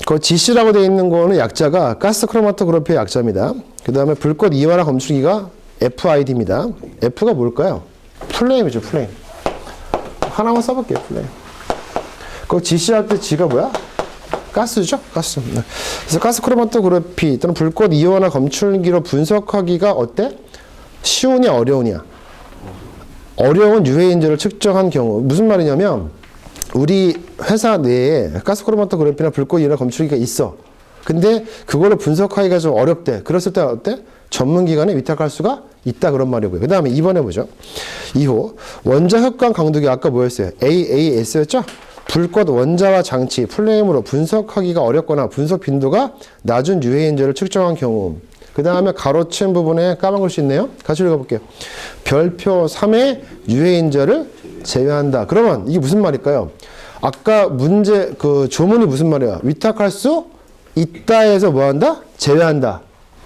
[SPEAKER 1] 그 GC라고 되어 있는 거는 약자가 가스 크로마토그래피의 약자입니다. 그 다음에 불꽃 이완화 검출기가 FID입니다. F가 뭘까요? 플레임이죠, 플레임. 하나만 써볼게요, 플레임. 그 GC 할 때 G가 뭐야? 가스죠? 가스. 그래서 가스 크로마토그래피 또는 불꽃 이온화 검출기로 분석하기가 어때? 쉬우냐 어려우냐? 어려운 유해인자를 측정한 경우 무슨 말이냐면 우리 회사 내에 가스 크로마토그래피나 불꽃 이온화 검출기가 있어. 근데 그걸로 분석하기가 좀 어렵대. 그랬을 때 어때? 전문기관에 위탁할 수가 있다 그런 말이고요. 그 다음에 2번에 보죠. 2호 원자 흑광 강도기 아까 뭐였어요? AAS였죠? 불꽃 원자와 장치, 플레임으로 분석하기가 어렵거나 분석 빈도가 낮은 유해인자를 측정한 경우. 그 다음에 가로챈 부분에 까만 글씨 있네요. 같이 읽어볼게요. 별표 3의 유해인자를 제외한다. 그러면 이게 무슨 말일까요? 아까 문제 그 조문이 무슨 말이야? 위탁할 수 있다에서 뭐한다? 제외한다.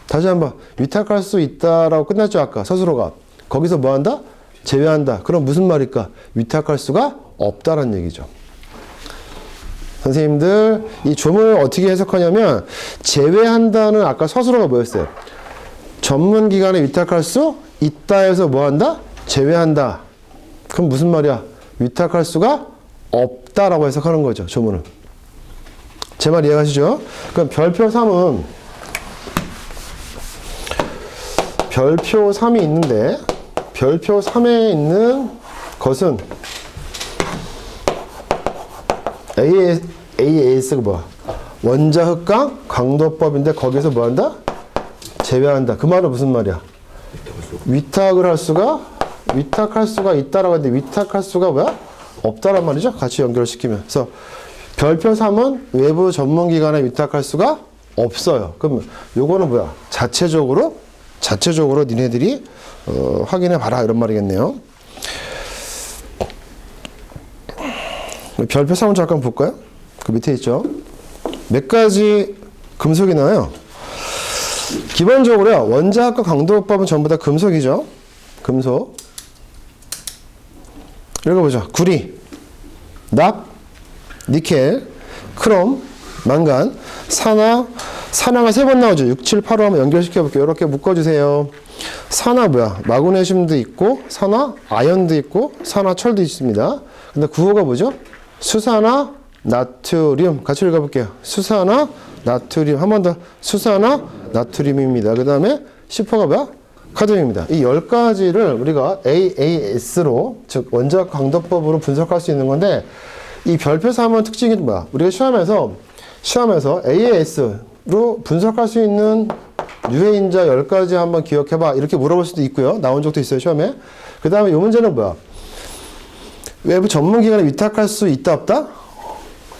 [SPEAKER 1] 다시 한번 위탁할 수 있다라고 끝났죠 아까 서술어가. 거기서 뭐한다? 제외한다. 그럼 무슨 말일까? 위탁할 수가 없다라는 얘기죠. 선생님들 이 조문을 어떻게 해석하냐면 제외한다는 아까 서술어가 뭐였어요? 전문기관에 위탁할 수 있다에서 뭐한다? 제외한다. 그럼 무슨 말이야? 위탁할 수가 없다라고 해석하는 거죠. 조문을. 제 말 이해가시죠? 그럼 별표 3은 별표 3이 있는데 별표 3에 있는 것은 AAS가 뭐야? 원자 흑강 강도법인데 거기서 뭐 한다? 제외한다. 그 말은 무슨 말이야? 위탁할 수가 있다라고 하는데 위탁할 수가 뭐야? 없다란 말이죠. 같이 연결시키면. 그래서 별표 3은 외부 전문기관에 위탁할 수가 없어요. 그럼 요거는 뭐야? 자체적으로 니네들이 확인해 봐라 이런 말이겠네요. 별표 3은 잠깐 볼까요? 그 밑에 있죠. 몇 가지 금속이 나와요. 기본적으로요. 원자학과 강도법은 전부 다 금속이죠. 금속. 읽어보죠. 구리, 납, 니켈, 크롬, 망간, 산화가 3번 나오죠. 6, 7, 8호 한번 연결시켜 볼게요. 이렇게 묶어주세요. 산화 뭐야? 마그네슘도 있고, 산화 아연도 있고, 산화 철도 있습니다. 근데 9호가 뭐죠? 수산화 나트륨. 같이 읽어볼게요. 수산화 나트륨. 한 번 더. 수산화 나트륨입니다. 그 다음에 10호가 뭐야? 카드뮴입니다. 이 10가지를 우리가 AAS로, 즉 원자학 강도법으로 분석할 수 있는 건데, 이 별표 3은 특징이 뭐야? 우리가 시험에서 AAS로 분석할 수 있는 유해인자 10가지 한번 기억해봐. 이렇게 물어볼 수도 있고요. 나온 적도 있어요, 시험에. 그 다음에 이 문제는 뭐야? 외부 전문기관에 위탁할 수 있다, 없다?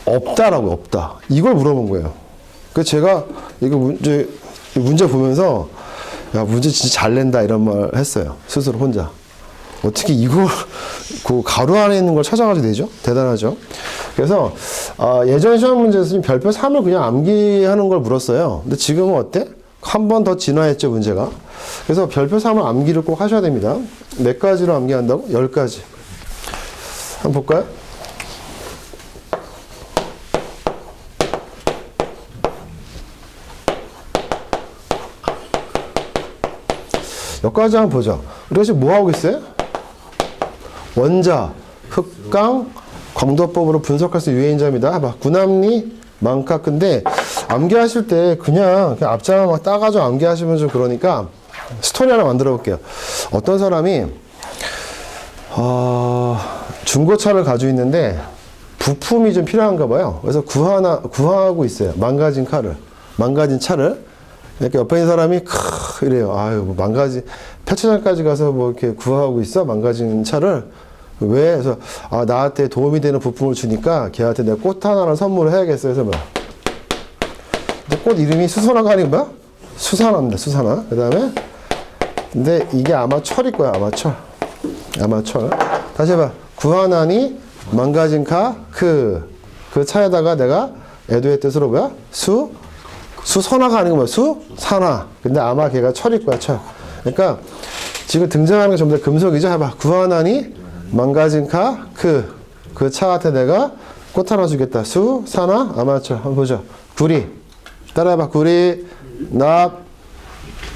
[SPEAKER 1] 없다라고, 없다. 이걸 물어본 거예요. 그래서 제가 이거 문제 보면서, 야, 문제 진짜 잘 낸다, 이런 말 했어요. 스스로 혼자. 어떻게 이걸, 그 가로 안에 있는 걸 찾아가지고 되죠? 대단하죠? 그래서, 예전 시험 문제에서는 별표 3을 그냥 암기하는 걸 물었어요. 근데 지금은 어때? 한 번 더 진화했죠, 문제가. 그래서 별표 3을 암기를 꼭 하셔야 됩니다. 몇 가지로 암기한다고? 10가지. 한번 볼까요? 여기까지 한번 보자. 우리가 지금 뭐 하고 있어요? 원자, 흑강, 광도법으로 분석할 수 있는 유해인자입니다. 봐. 구남리, 망카크인데 암기하실 때 그냥 앞자만 막 따가지고 암기하시면 좀 그러니까 스토리 하나 만들어 볼게요. 어떤 사람이 중고차를 가지고 있는데 부품이 좀 필요한가 봐요. 그래서 구하고 있어요. 망가진 차를. 이렇게 옆에 있는 사람이 이래요. 아유, 뭐 폐차장까지 가서 뭐 이렇게 구하고 있어? 망가진 차를. 왜? 그래서, 나한테 도움이 되는 부품을 주니까 걔한테 내가 꽃 하나를 선물을 해야겠어. 그래서 뭐야? 근데 꽃 이름이 수선화가 아니고 뭐야? 수산화입니다. 수산화. 그 다음에, 근데 이게 아마 철일 거야. 아마 철. 다시 해봐. 구하나니 망가진 그 차에다가 내가 애도의 뜻으로 뭐야? 수선화가 아니고 뭐야? 수산화. 근데 아마 걔가 철일 거야. 철. 그러니까 지금 등장하는 게 전부 다 금속이죠. 해봐. 구하나니 망가진 그 차한테 내가 꽃 하나 주겠다. 수산화 아마철. 한번 보자. 구리. 따라해봐. 구리, 납,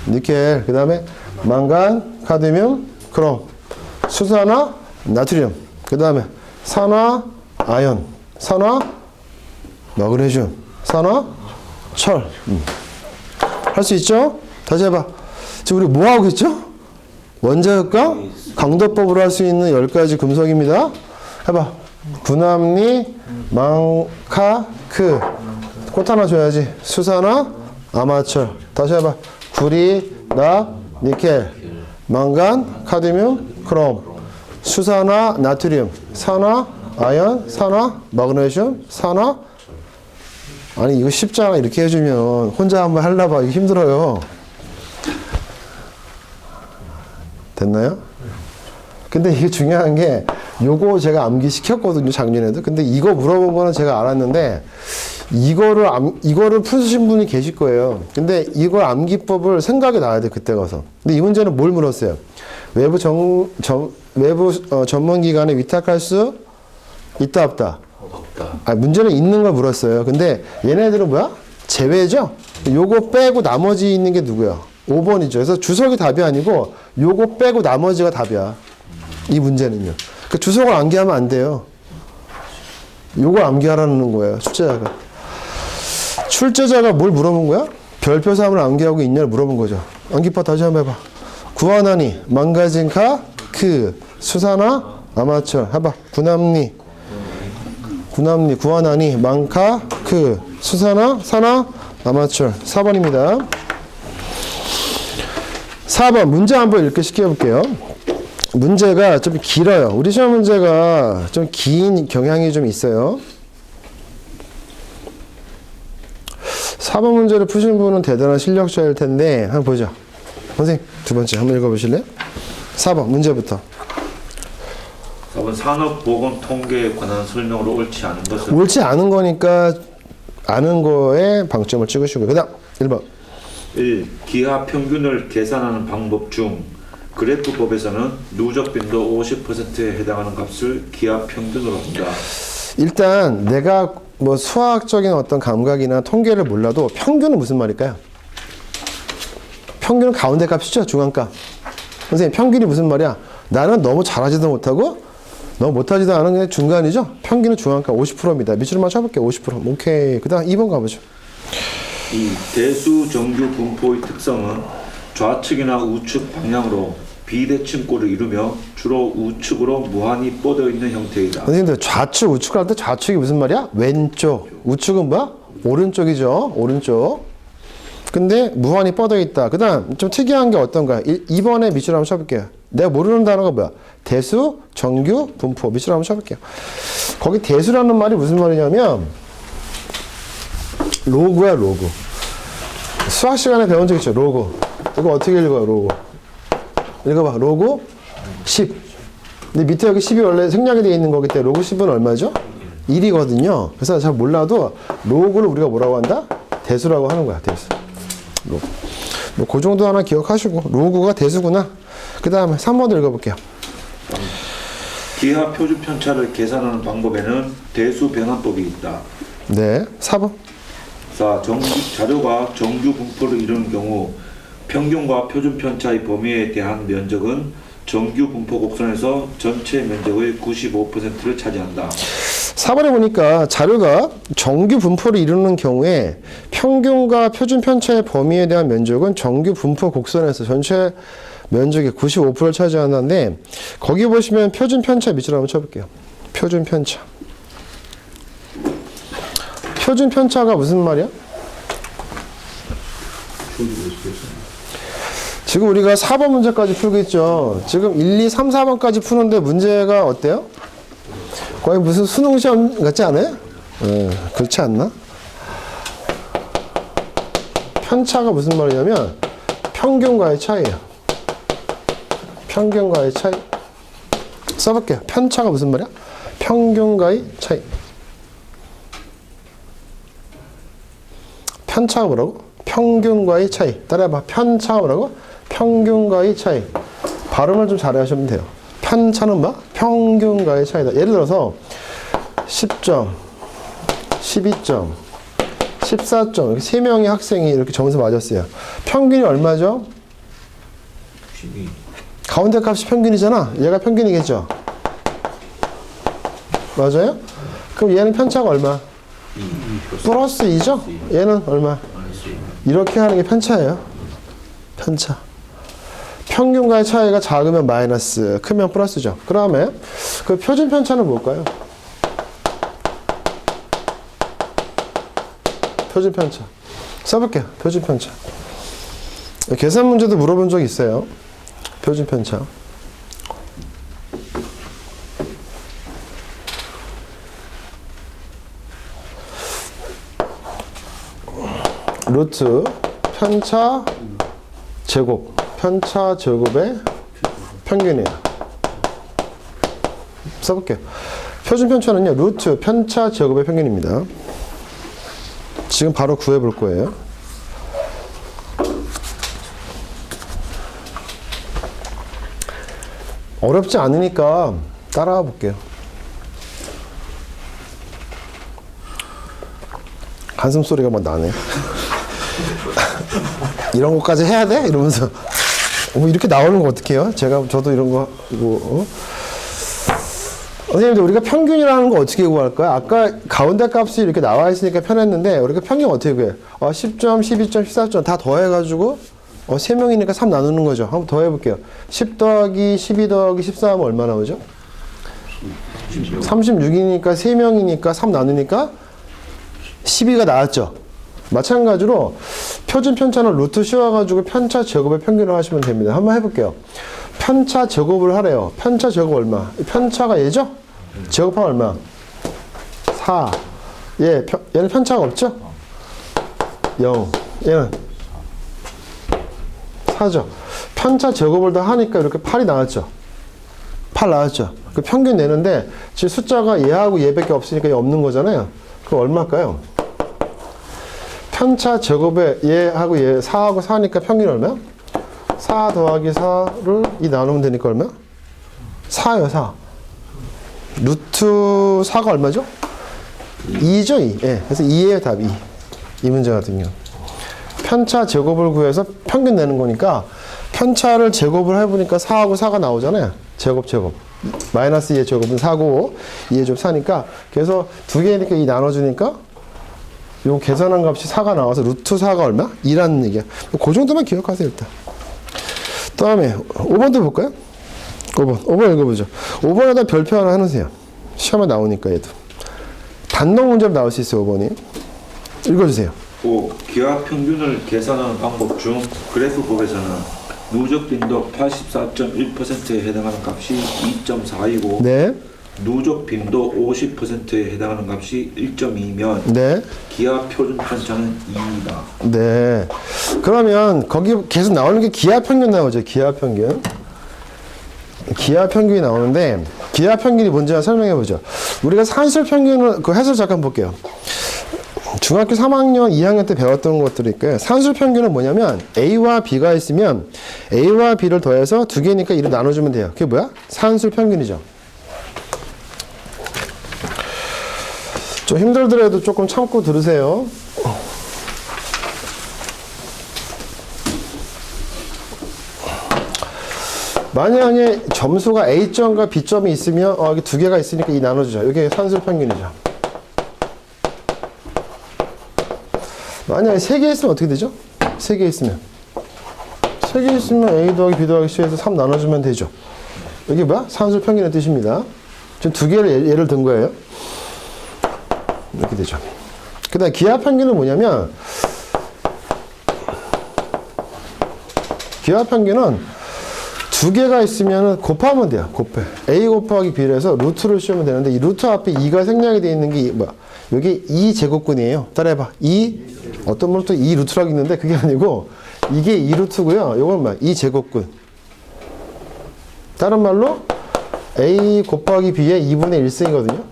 [SPEAKER 1] 니켈. 그 다음에 망간, 카드뮴, 크롬. 수산화, 나트륨. 그 다음에 산화, 아연. 산화, 마그네슘. 산화, 철. 할 수 있죠? 다시 해봐. 지금 우리 뭐 하고 있죠? 원자흑강, 강도법으로 할 수 있는 10가지 금속입니다. 해봐. 구남리, 망카크. 꽃 하나 줘야지. 수산화, 아마철. 다시 해봐. 구리, 납, 니켈. 망간, 카드뮴, 크롬. 수산화, 나트륨. 산화, 아연. 산화, 마그네슘. 산화. 아니 이거 쉽잖아. 이렇게 해주면 혼자 한번 하려봐. 이거 힘들어요. 됐나요? 근데 이게 중요한 게 요거 제가 암기 시켰거든요. 작년에도. 근데 이거 물어본 거는 제가 알았는데 이거를 푸신 분이 계실 거예요. 근데 이걸 암기법을 생각이 나야 돼. 그때 가서. 근데 이 문제는 뭘 물었어요? 외부 전문기관에 위탁할 수 있다 없다? 없다. 문제는 있는 걸 물었어요. 근데 얘네들은 뭐야? 제외죠? 요거 빼고 나머지 있는 게 누구야? 5번이죠. 그래서 주석이 답이 아니고 요거 빼고 나머지가 답이야. 이 문제는요. 그 주석을 암기하면 안 돼요. 요걸 암기하라는 거예요. 출제자가 뭘 물어본 거야? 별표 3을 암기하고 있냐를 물어본 거죠. 암기법 다시 한번 해봐. 구하나니 망가진 수산화 아마철. 해봐. 구남리 구하나니 망카 수산화 산화 아마철. 4번입니다. 4번 문제 한번 읽기 시켜볼게요. 문제가 좀 길어요. 우리 시험 문제가 좀 긴 경향이 좀 있어요. 4번 문제를 푸신 분은 대단한 실력자일 텐데 한번 보죠. 선생님 두 번째 한번 읽어보실래요? 4번 문제부터.
[SPEAKER 3] 4번 산업보건통계에 관한 설명으로 옳지 않은 것은?
[SPEAKER 1] 옳지 않은 거니까 아는 거에 방점을 찍으시고요. 그 다음 1번.
[SPEAKER 3] 1. 기하 평균을 계산하는 방법 중 그래프법에서는 누적 빈도 50%에 해당하는 값을 기하 평균으로 한다.
[SPEAKER 1] 일단 내가 뭐 수학적인 어떤 감각이나 통계를 몰라도 평균은 무슨 말일까요? 평균은 가운데 값이죠. 중앙값. 선생님 평균이 무슨 말이야? 나는 너무 잘하지도 못하고 너무 못하지도 않은 게 중간이죠. 평균은 중앙값 50%입니다. 밑줄 맞춰볼게요. 50%. 오케이. 그 다음 2번 가보죠.
[SPEAKER 3] 이 대수 정규 분포의 특성은 좌측이나 우측 방향으로 비대칭꼴을 이루며 주로 우측으로 무한히 뻗어 있는 형태이다.
[SPEAKER 1] 선생님들 좌측 우측 할 때 좌측이 무슨 말이야? 왼쪽. 우측은 뭐야? 오른쪽이죠. 오른쪽. 근데 무한히 뻗어 있다. 그 다음 좀 특이한 게 어떤가? 2번에 밑줄 한번 쳐볼게요. 내가 모르는 단어가 뭐야? 대수, 정규, 분포. 밑줄 한번 쳐볼게요. 거기 대수라는 말이 무슨 말이냐면 로그야, 로그. 수학 시간에 배운 적 있죠? 로그. 이거 어떻게 읽어요, 로그? 읽어봐. 로그 10. 근데 밑에 여기 10이 원래 생략이 되어 있는 거기 때문에 로그 10은 얼마죠? 1이거든요. 그래서 잘 몰라도 로그를 우리가 뭐라고 한다? 대수라고 하는 거야, 대수. 로그. 뭐, 그 정도 하나 기억하시고. 로그가 대수구나. 그 다음에 3번도 읽어볼게요.
[SPEAKER 3] 기하 표준 편차를 계산하는 방법에는 대수 변환법이 있다.
[SPEAKER 1] 네. 4번.
[SPEAKER 3] 4. 자료가 정규 분포를 이루는 경우 평균과 표준 편차의 범위에 대한 면적은 정규 분포 곡선에서 전체 면적의 95%를 차지한다.
[SPEAKER 1] 4번에 보니까 자료가 정규 분포를 이루는 경우에 평균과 표준 편차의 범위에 대한 면적은 정규 분포 곡선에서 전체 면적의 95%를 차지한다는데, 거기 보시면 표준 편차 밑으로 한번 쳐볼게요. 표준 편차. 표준 편차가 무슨 말이야? 지금 우리가 4번 문제까지 풀고 있죠. 지금 1, 2, 3, 4번까지 푸는데 문제가 어때요? 거의 무슨 수능 시험 같지 않아요? 그렇지 않나? 편차가 무슨 말이냐면 평균과의 차이예요. 평균과의 차이. 써볼게요. 편차가 무슨 말이야? 평균과의 차이. 편차가 뭐라고? 평균과의 차이. 따라해봐. 편차가 뭐라고? 평균과의 차이. 발음을 좀 잘 하시면 돼요. 편차는 뭐? 평균과의 차이다. 예를 들어서 10점, 12점, 14점 이렇게 3명의 학생이 이렇게 점수 맞았어요. 평균이 얼마죠?
[SPEAKER 3] 12.
[SPEAKER 1] 가운데 값이 평균이잖아. 얘가 평균이겠죠? 맞아요? 그럼 얘는 편차가 얼마? 플러스 2죠? 얘는 얼마? 이렇게 하는 게 편차예요. 편차. 평균과의 차이가 작으면 마이너스, 크면 플러스죠. 그 다음에 그 표준 편차는 뭘까요? 표준 편차. 써볼게요. 표준 편차. 계산 문제도 물어본 적 있어요. 표준 편차. 루트 편차 제곱. 편차 제곱의 평균이에요. 써볼게요. 표준 편차는요, 루트 편차 제곱의 평균입니다. 지금 바로 구해볼 거예요. 어렵지 않으니까 따라와 볼게요. 한숨 소리가 막 나네. 이런 것까지 해야 돼? 이러면서. 이렇게 나오는 거 어떡해요? 저도 이런 거, 선생님들, 우리가 평균이라는 거 어떻게 구할까요? 아까 가운데 값이 이렇게 나와 있으니까 편했는데, 우리가 평균 어떻게 구해? 10점, 12점, 14점 다 더해가지고, 3명이니까 3 나누는 거죠. 한번 더 해볼게요. 10 더하기 12 더하기 14 하면 얼마 나오죠? 36이니까 3명이니까 3 나누니까 12가 나왔죠. 마찬가지로 표준 편차는 루트 씌워가지고 편차 제곱의 평균을 하시면 됩니다. 한번 해볼게요. 편차 제곱을 하래요. 편차 제곱 얼마? 편차가 얘죠? 제곱하면 얼마? 4. 얘는 편차가 없죠? 0. 얘는 4죠. 편차 제곱을 다 하니까 이렇게 8이 나왔죠. 8 나왔죠. 그 평균 내는데 지금 숫자가 얘하고 얘밖에 없으니까 얘 없는 거잖아요. 그럼 얼마일까요? 편차 제곱에 얘하고 얘 4하고 4니까 평균이 얼마야? 4 더하기 4를 2 나누면 되니까 얼마야? 4요, 4. 루트 4가 얼마죠? 2죠, 2. 예, 그래서 2예요, 답이. 이 문제 같은 경우. 편차 제곱을 구해서 평균 내는 거니까 편차를 제곱을 해보니까 4하고 4가 나오잖아요. 제곱. 마이너스 2의 제곱은 4고 2의 제곱 4니까 그래서 두 개니까 2 나눠주니까 요 계산한 값이 4가 나와서 루트 4가 얼마? 2라는 얘기야. 그 정도만 기억하세요, 일단. 다음에 5번도 볼까요? 5번 읽어보죠. 5번에다 별표 하나 해놓으세요. 시험에 나오니까 얘도. 단독 문제로 나올 수 있어요, 5번이. 읽어주세요.
[SPEAKER 3] 5. 기하 평균을 계산하는 방법 중 그래프법에서는 누적 빈도 84.1%에 해당하는 값이 2.4이고
[SPEAKER 1] 네.
[SPEAKER 3] 누적 빈도 50%에 해당하는 값이 1.2면
[SPEAKER 1] 네.
[SPEAKER 3] 기하 표준 편차는 2이다.
[SPEAKER 1] 네. 그러면 거기 계속 나오는 게 기하 평균 나오죠. 기하 평균. 기하 평균이 나오는데 기하 평균이 뭔지 설명해 보죠. 우리가 산술 평균을 그 해설 잠깐 볼게요. 중학교 3학년, 2학년 때 배웠던 것들이니까요. 산술 평균은 뭐냐면 A와 B가 있으면 A와 B를 더해서 두 개니까 2로 나눠주면 돼요. 그게 뭐야? 산술 평균이죠. 좀 힘들더라도 조금 참고 들으세요. 만약에 점수가 A점과 B점이 있으면 이게 두 개가 있으니까 이 나눠주죠. 이게 산술 평균이죠. 만약에 세 개 있으면 어떻게 되죠? 세 개 있으면 A 더하기 B 더하기 C에서 3 나눠주면 되죠. 이게 뭐야? 산술 평균의 뜻입니다. 지금 두 개를 예를 든 거예요. 이렇게 되죠. 그 다음 기하 평균은 뭐냐면, 기하 평균은 두 개가 있으면 곱하면 돼요. 곱해. A 곱하기 B를 해서 루트를 씌우면 되는데, 이 루트 앞에 2가 생략이 되어 있는 게 뭐야? 여기 2제곱근이에요. 따라해봐. 2, 어떤 분은 또 2루트라고 있는데, 그게 아니고, 이게 2루트고요. 이건 뭐야? 2제곱근. 다른 말로, A 곱하기 B의 2분의 1승이거든요.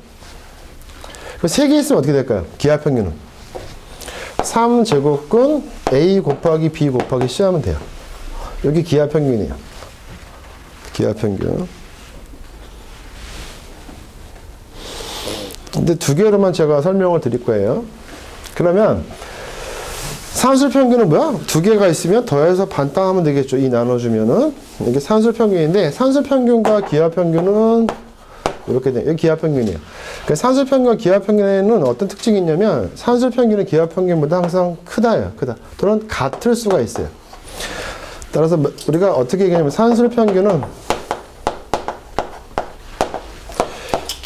[SPEAKER 1] 세 개 있으면 어떻게 될까요? 기하 평균은 3제곱근 A 곱하기 B 곱하기 C 하면 돼요. 여기 기하 평균이에요. 기하 평균. 근데 두 개로만 제가 설명을 드릴 거예요. 그러면 산술 평균은 뭐야? 두 개가 있으면 더해서 반땅하면 되겠죠. 이 나눠주면은 이게 산술 평균인데, 산술 평균과 기하 평균은 이렇게 돼. 여기 기하 평균이에요. 산술 평균과 기하 평균에는 어떤 특징이 있냐면, 산술 평균은 기하 평균보다 항상 크다예요. 크다. 또는 같을 수가 있어요. 따라서 우리가 어떻게 얘기하냐면, 산술 평균은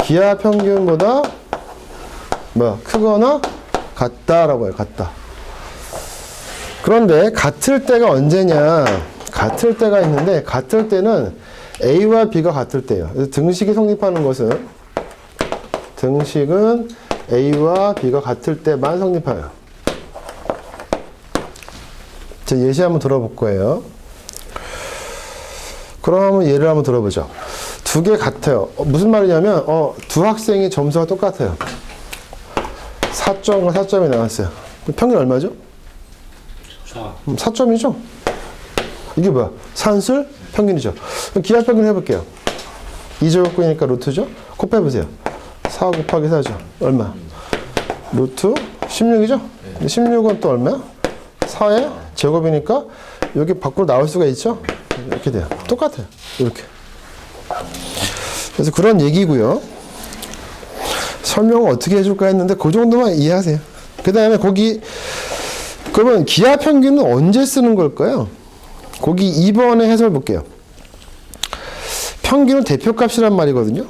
[SPEAKER 1] 기하 평균보다 크거나 같다라고 해요. 같다. 그런데 같을 때가 언제냐? 같을 때가 있는데, 같을 때는 A와 B가 같을 때예요. 그래서 등식이 성립하는 것은, 등식은 A와 B가 같을 때만 성립해요. 자, 예시 한번 들어볼 거예요. 그럼 예를 한번 들어보죠. 두 개 같아요. 무슨 말이냐면, 두 학생이 점수가 똑같아요. 4점과 4점이 나왔어요. 평균 얼마죠? 4점이죠? 이게 뭐야? 산술 평균이죠. 그럼 기하 평균 해볼게요. 2제곱근이니까 루트죠? 곱해보세요. 4 곱하기 4죠. 얼마? 루트 16이죠? 16은 또 얼마야? 4의 제곱이니까 여기 밖으로 나올 수가 있죠? 이렇게 돼요. 똑같아요. 이렇게. 그래서 그런 얘기고요. 설명을 어떻게 해줄까 했는데 그 정도만 이해하세요. 그 다음에 그러면 기하 평균은 언제 쓰는 걸까요? 거기 2번의 해설 볼게요. 평균은 대표값이란 말이거든요.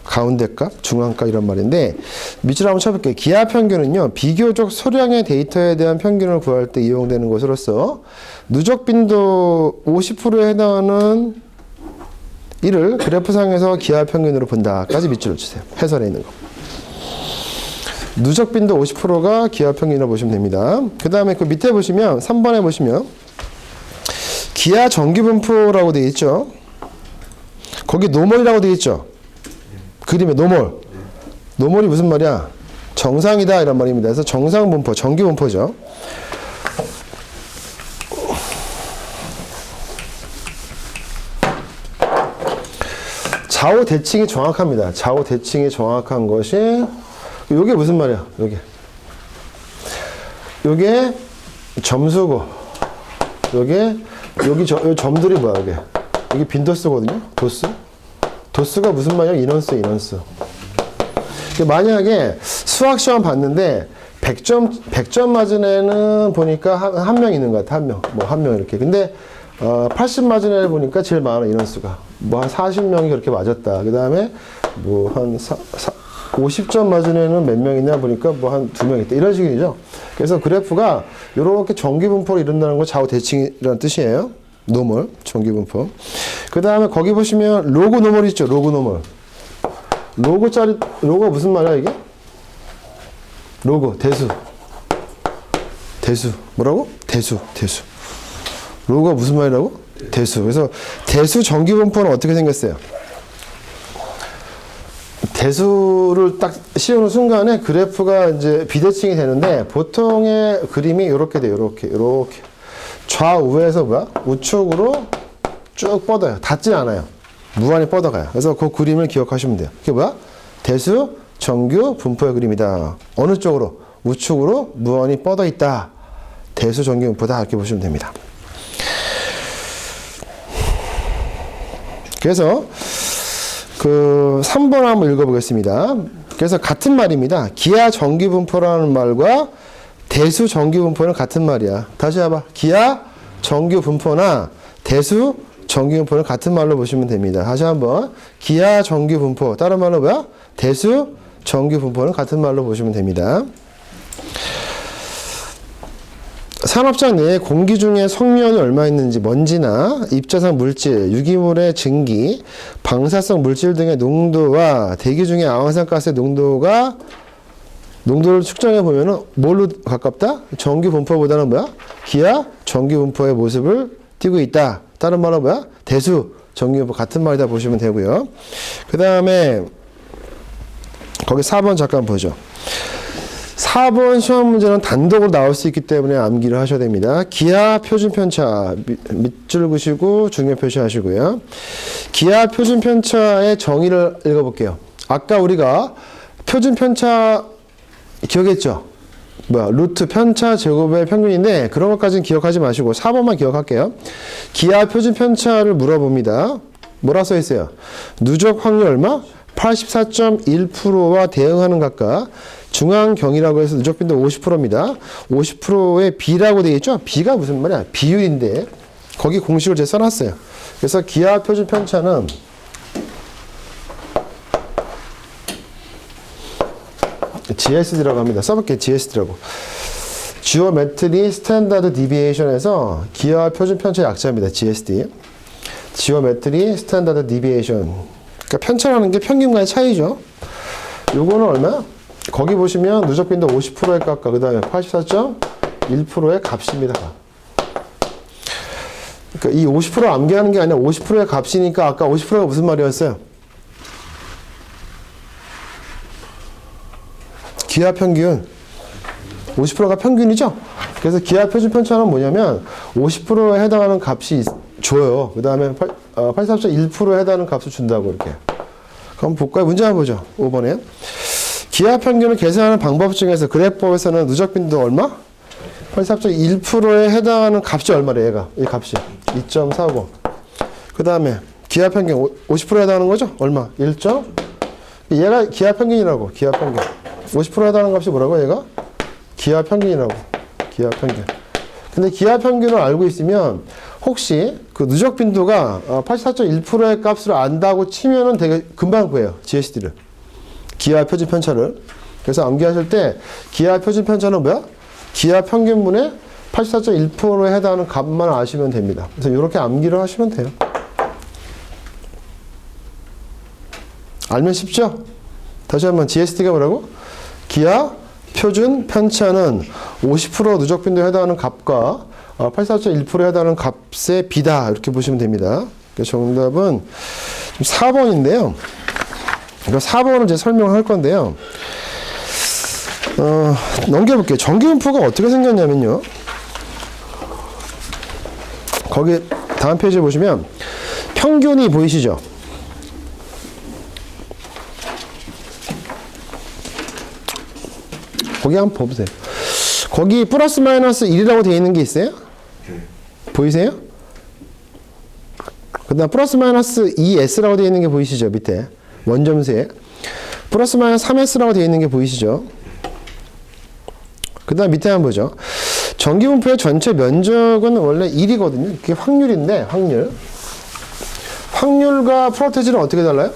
[SPEAKER 1] 가운데값, 중앙값 이런 말인데, 밑줄 한번 쳐볼게요. 기하 평균은요, 비교적 소량의 데이터에 대한 평균을 구할 때 이용되는 것으로서 누적 빈도 50%에 해당하는 이를 그래프상에서 기하 평균으로 본다까지 밑줄을 치세요. 해설에 있는 거. 누적 빈도 50%가 기하 평균이라고 보시면 됩니다. 그 다음에 그 밑에 보시면 3번에 보시면 기하 정규 분포라고 되어 있죠. 거기 노멀이라고 되어 있죠. 그림에 노멀. 노멀이 무슨 말이야? 정상이다 이런 말입니다. 그래서 정상 분포, 정규 분포죠. 좌우 대칭이 정확합니다. 좌우 대칭이 정확한 것이, 요게 무슨 말이야? 요게 점수고, 여기 점들이 뭐야? 여기 빈도수거든요. 도수가 무슨 말이야? 인원수. 만약에 수학 시험 봤는데 100점 맞은 애는 보니까 한 명 있는 것 같아. 한 명 이렇게. 근데 80 맞은 애를 보니까 제일 많아, 인원수가. 한 40명이 그렇게 맞았다. 그 다음에 한 50점 맞은 애는 몇 명 있냐 보니까 한 2명 있다. 이런 식이죠. 그래서 그래프가 이렇게 정기분포로 이룬다는 거 좌우 대칭이라는 뜻이에요. 노멀, 정기분포. 그 다음에 거기 보시면 로그 노멀 있죠. 로그 노멀. 로그가 무슨 말이야, 이게? 로그, 대수. 뭐라고? 대수. 로그가 무슨 말이라고? 대수. 그래서 대수 정기분포는 어떻게 생겼어요? 대수를 딱 씌우는 순간에 그래프가 이제 비대칭이 되는데, 보통의 그림이 이렇게 돼요. 이렇게. 좌우에서 우측으로 쭉 뻗어요. 닿진 않아요. 무한히 뻗어가요. 그래서 그 그림을 기억하시면 돼요. 그게 뭐야? 대수, 정규, 분포의 그림이다. 어느 쪽으로? 우측으로 무한히 뻗어 있다. 대수, 정규, 분포다. 이렇게 보시면 됩니다. 그래서 그 3번 한번 읽어보겠습니다. 그래서 같은 말입니다. 기하 정규분포라는 말과 대수 정규분포는 같은 말이야. 다시 해봐. 기하 정규분포나 대수 정규분포는 같은 말로 보시면 됩니다. 다시 한번. 기하 정규분포. 다른 말로 뭐야? 대수 정규분포는 같은 말로 보시면 됩니다. 산업장 내에 공기 중에 성미원이 얼마 있는지, 먼지나 입자상 물질, 유기물의 증기, 방사성 물질 등의 농도와 대기 중에 아황산가스의 농도를 측정해 보면은 뭘로 가깝다? 정규 분포보다는 뭐야? 기하 정규 분포의 모습을 띠고 있다. 다른 말로 뭐야? 대수 정규 분포 같은 말이다 보시면 되고요. 그 다음에 거기 4번 잠깐 보죠. 4번 시험 문제는 단독으로 나올 수 있기 때문에 암기를 하셔야 됩니다. 기하 표준 편차 밑줄 그시고 중요 표시하시고요. 기하 표준 편차의 정의를 읽어볼게요. 아까 우리가 표준 편차 기억했죠? 뭐야? 루트 편차 제곱의 평균인데 그런 것까지는 기억하지 마시고 4번만 기억할게요. 기하 표준 편차를 물어봅니다. 뭐라 써 있어요? 누적 확률 얼마? 84.1%와 대응하는 각각 중앙경이라고 해서 누적 빈도 50%입니다. 50%의 B라고 되어 있죠? B가 무슨 말이야? 비율인데 거기 공식을 제가 써놨어요. 그래서 기하 표준 편차는 GSD라고 합니다. 써볼게요. GSD라고. 지오메트리 스탠다드 디비에이션에서 기하 표준 편차 약자입니다. GSD. 지오메트리 스탠다드 디비에이션. 그러니까 편차라는 게 평균과의 차이죠. 요거는 얼마? 거기 보시면 누적 빈도 50%의 값과 그 다음에 84.1%의 값입니다. 그러니까 이 50% 암기하는 게 아니라 50%의 값이니까 아까 50%가 무슨 말이었어요? 기하 평균. 50%가 평균이죠? 그래서 기하 표준 편차는 뭐냐면 50%에 해당하는 값이 줘요. 그 다음에 84.1%에 해당하는 값을 준다고 이렇게. 그럼 볼까요? 문제 한번 보죠. 5번에. 기하 평균을 계산하는 방법 중에서 그래프에서는 누적 빈도 얼마? 84.1%에 해당하는 값이 얼마래, 얘가? 이 값이. 2.49. 그 다음에 기하 평균 50%에 해당하는 거죠? 얼마? 1. 얘가 기하 평균이라고. 기하 평균. 50%에 해당하는 값이 뭐라고, 얘가? 기하 평균이라고. 기하 평균. 근데 기하 평균을 알고 있으면 혹시 그 누적 빈도가 84.1%의 값을 안다고 치면은 되게 금방 구해요. GSD를. 기하 표준 편차를. 그래서 암기하실 때 기하 표준 편차는 뭐야? 기하 평균분의 84.1%에 해당하는 값만 아시면 됩니다. 그래서 이렇게 암기를 하시면 돼요. 알면 쉽죠? 다시 한번 GSD가 뭐라고? 기하 표준 편차는 50% 누적 빈도에 해당하는 값과 84.1%에 해당하는 값의 비다. 이렇게 보시면 됩니다. 그래서 정답은 4번인데요. 4번을 이제 설명할 건데요. 넘겨볼게요. 정규분포가 어떻게 생겼냐면요. 거기 다음 페이지에 보시면 평균이 보이시죠? 거기 한번 보세요. 거기 플러스 마이너스 1이라고 되어 있는 게 있어요? 보이세요? 그 다음 플러스 마이너스 2S라고 되어 있는 게 보이시죠? 밑에 원점수에 플러스 마이너스 3S라고 되어 있는 게 보이시죠? 그 다음 밑에 한번 보죠. 정기분포의 전체 면적은 원래 1이거든요. 그게 확률인데 확률과 프로테지는 어떻게 달라요?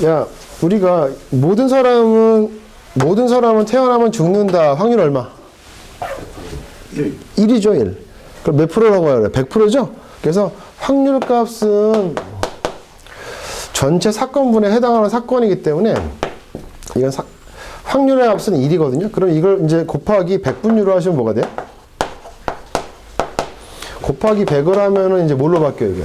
[SPEAKER 1] 야, 우리가 모든 사람은 태어나면 죽는다. 확률 얼마? 1이죠, 1. 그럼 몇 프로라고 해요? 100%죠? 그래서 확률 값은 전체 사건분에 해당하는 사건이기 때문에 이건 확률의 값은 1이거든요. 그럼 이걸 이제 곱하기 100분율로 하시면 뭐가 돼요? 곱하기 100을 하면은 이제 뭘로 바뀌어요, 이게?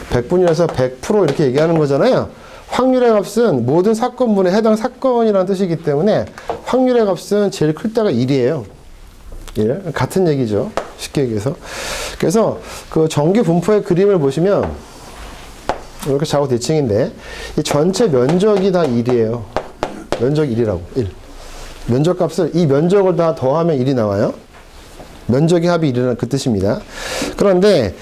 [SPEAKER 1] 100분율에서 100% 이렇게 얘기하는 거잖아요. 확률의 값은 모든 사건분에 해당 사건이라는 뜻이기 때문에 확률의 값은 제일 클 때가 1이에요. 1. 같은 얘기죠. 쉽게 얘기해서. 그래서 그 정규 분포의 그림을 보시면 이렇게 좌우 대칭인데 이 전체 면적이 다 1이에요. 면적 1이라고. 1. 면적 값을 이 면적을 다 더하면 1이 나와요. 면적의 합이 1이라는 그 뜻입니다. 그런데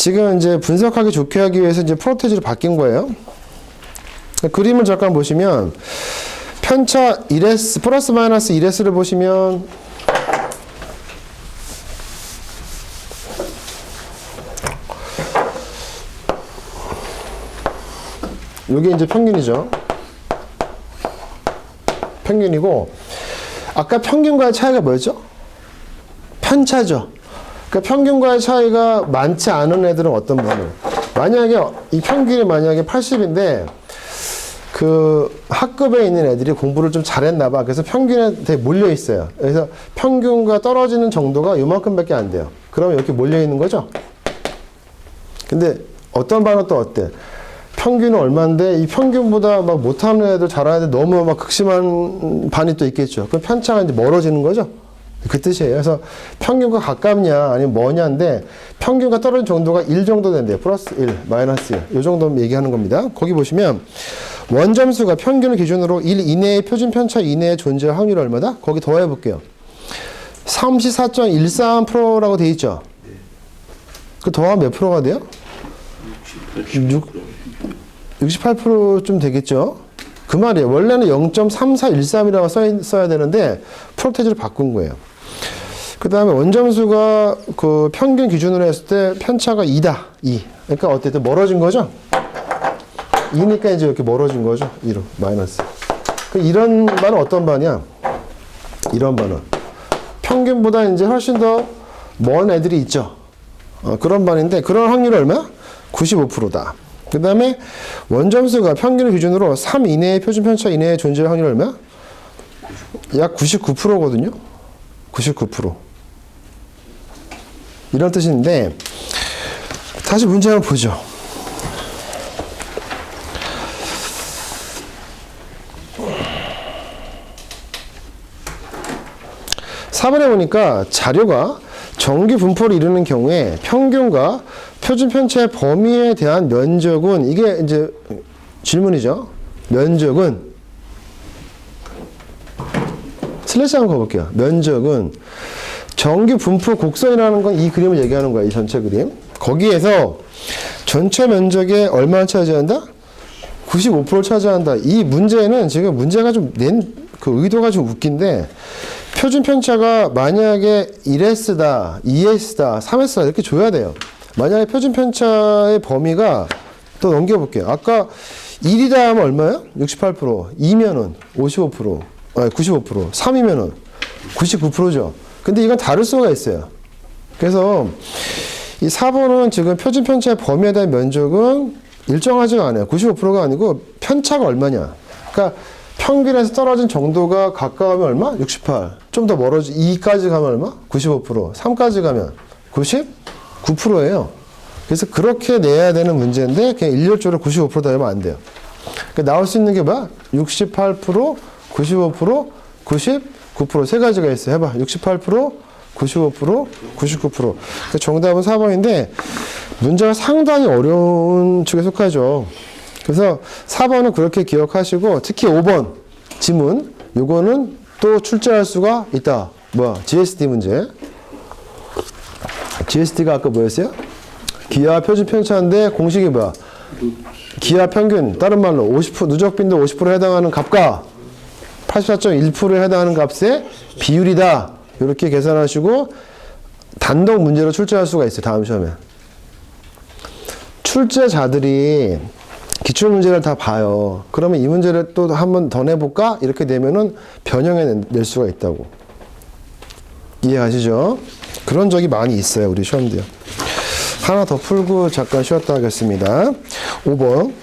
[SPEAKER 1] 지금 이제 분석하기 좋게 하기 위해서 이제 프로테이지로 바뀐 거예요. 그림을 잠깐 보시면 편차 1s 플러스 마이너스 1s를 보시면 이게 이제 평균이죠. 평균이고 아까 평균과의 차이가 뭐였죠? 편차죠. 그러니까 평균과의 차이가 많지 않은 애들은 어떤 반응? 만약에 이 평균이 만약에 80인데 그 학급에 있는 애들이 공부를 좀 잘했나 봐. 그래서 평균에 되게 몰려 있어요. 그래서 평균과 떨어지는 정도가 요만큼밖에 안 돼요. 그러면 이렇게 몰려 있는 거죠. 근데 어떤 반은 또 어때? 평균은 얼마인데 이 평균보다 막 못하는 애들 잘하는 애들 너무 막 극심한 반이 또 있겠죠. 그럼 편차가 이제 멀어지는 거죠. 그 뜻이에요. 그래서 평균과 가깝냐 아니면 뭐냐인데 평균과 떨어진 정도가 1 정도 된대요. 플러스 1, 마이너스 1. 이 정도 얘기하는 겁니다. 거기 보시면 원점수가 평균을 기준으로 1 이내의 표준 편차 이내에 존재할 확률이 얼마다? 거기 더해 볼게요. 34.13%라고 돼 있죠. 그 더하면 몇 프로가 돼요? 68%좀 되겠죠. 그 말이에요. 원래는 0.3413이라고 써야 되는데 프로테이지를 바꾼 거예요. 그 다음에 원점수가 그 평균 기준으로 했을 때 편차가 2다. 2. 그러니까 어쨌든 멀어진 거죠. 2니까 이제 이렇게 멀어진 거죠. 2로 마이너스. 이런 반은 어떤 반이야? 이런 반은 평균보다 이제 훨씬 더 먼 애들이 있죠. 그런 반인데 그런 확률이 얼마야? 95%다. 그 다음에 원점수가 평균을 기준으로 3 이내의 표준 편차 이내에 존재할 확률이 얼마야? 약 99%거든요. 99%. 이런 뜻인데 다시 문제 한번 보죠. 4번에 보니까 자료가 정규 분포를 이루는 경우에 평균과 표준 편차의 범위에 대한 면적은 이게 이제 질문이죠. 면적은 슬래시 한번 가볼게요. 면적은 정규 분포 곡선이라는 건 이 그림을 얘기하는 거야. 이 전체 그림. 거기에서 전체 면적의 얼마를 차지한다? 95%를 차지한다. 이 문제는 지금 문제가 좀 그 의도가 좀 웃긴데 표준 편차가 만약에 1S다, 2S다, 3S다 이렇게 줘야 돼요. 만약에 표준 편차의 범위가 또 넘겨볼게요. 아까 1이다 하면 얼마예요? 68%, 2면은 55%, 아니 95%, 3이면은 99%죠. 근데 이건 다를 수가 있어요. 그래서 이 4번은 지금 표준 편차의 범위에 대한 면적은 일정하지가 않아요. 95%가 아니고 편차가 얼마냐. 그러니까 평균에서 떨어진 정도가 가까우면 얼마? 68. 좀 더 멀어지 2까지 가면 얼마? 95%. 3까지 가면 99%예요. 그래서 그렇게 내야 되는 문제인데 그냥 일률적으로 95% 되면 안 돼요. 그러니까 나올 수 있는 게 뭐야? 68%, 95%, 99% 세 가지가 있어요. 해봐. 68%, 95%, 99%. 그러니까 정답은 4번인데 문제가 상당히 어려운 축에 속하죠. 그래서 4번은 그렇게 기억하시고 특히 5번 지문 요거는 또 출제할 수가 있다. 뭐야? GSD 문제. GSD가 아까 뭐였어요? 기하 표준 편차인데 공식이 뭐야? 기하 평균 다른 말로 50% 누적 빈도 50%에 해당하는 값과 84.1%에 해당하는 값의 비율이다. 이렇게 계산하시고 단독 문제로 출제할 수가 있어요. 다음 시험에. 출제자들이 기출문제를 다 봐요. 그러면 이 문제를 또 한 번 더 내볼까? 이렇게 되면은 변형해 낼 수가 있다고. 이해하시죠? 그런 적이 많이 있어요. 우리 시험도요. 하나 더 풀고 잠깐 쉬었다 하겠습니다. 5번.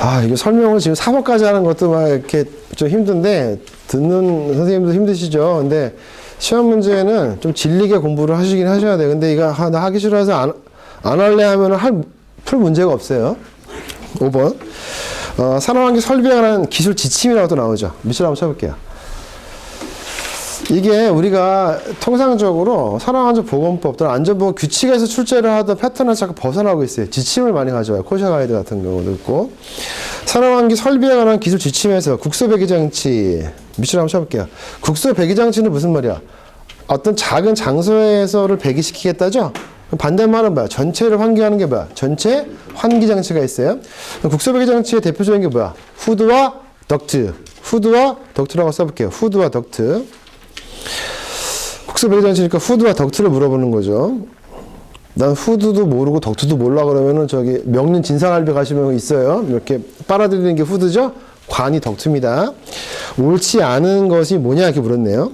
[SPEAKER 1] 아, 이거 설명을 지금 4번까지 하는 것도 막 이렇게 좀 힘든데, 듣는 선생님도 힘드시죠? 근데 시험 문제는 좀 질리게 공부를 하시긴 하셔야 돼요. 근데 이거 나 하기 싫어서 안 할래 하면은 풀 문제가 없어요. 5번. 산업환경 설비에 관한 기술 지침이라고 또 나오죠. 밑줄 한번 쳐볼게요. 이게 우리가 통상적으로 산업안전보건법 또는 안전보건 규칙에서 출제를 하던 패턴을 자꾸 벗어나고 있어요. 지침을 많이 가져와요. 코샤 가이드 같은 경우도 있고. 산업환경 설비에 관한 기술 지침에서 국소 배기장치 밑줄 한번 쳐볼게요. 국소 배기장치는 무슨 말이야? 어떤 작은 장소에서를 배기시키겠다죠? 반대말은 뭐야? 전체를 환기하는 게 뭐야? 전체 환기 장치가 있어요. 국소 배기 장치의 대표적인 게 뭐야? 후드와 덕트. 후드와 덕트라고 써볼게요. 후드와 덕트. 국소 배기 장치니까 후드와 덕트를 물어보는 거죠. 난 후드도 모르고 덕트도 몰라 그러면은 저기 명륜 진상할배 가시면 있어요. 이렇게 빨아들이는 게 후드죠. 관이 덕트입니다. 옳지 않은 것이 뭐냐 이렇게 물었네요.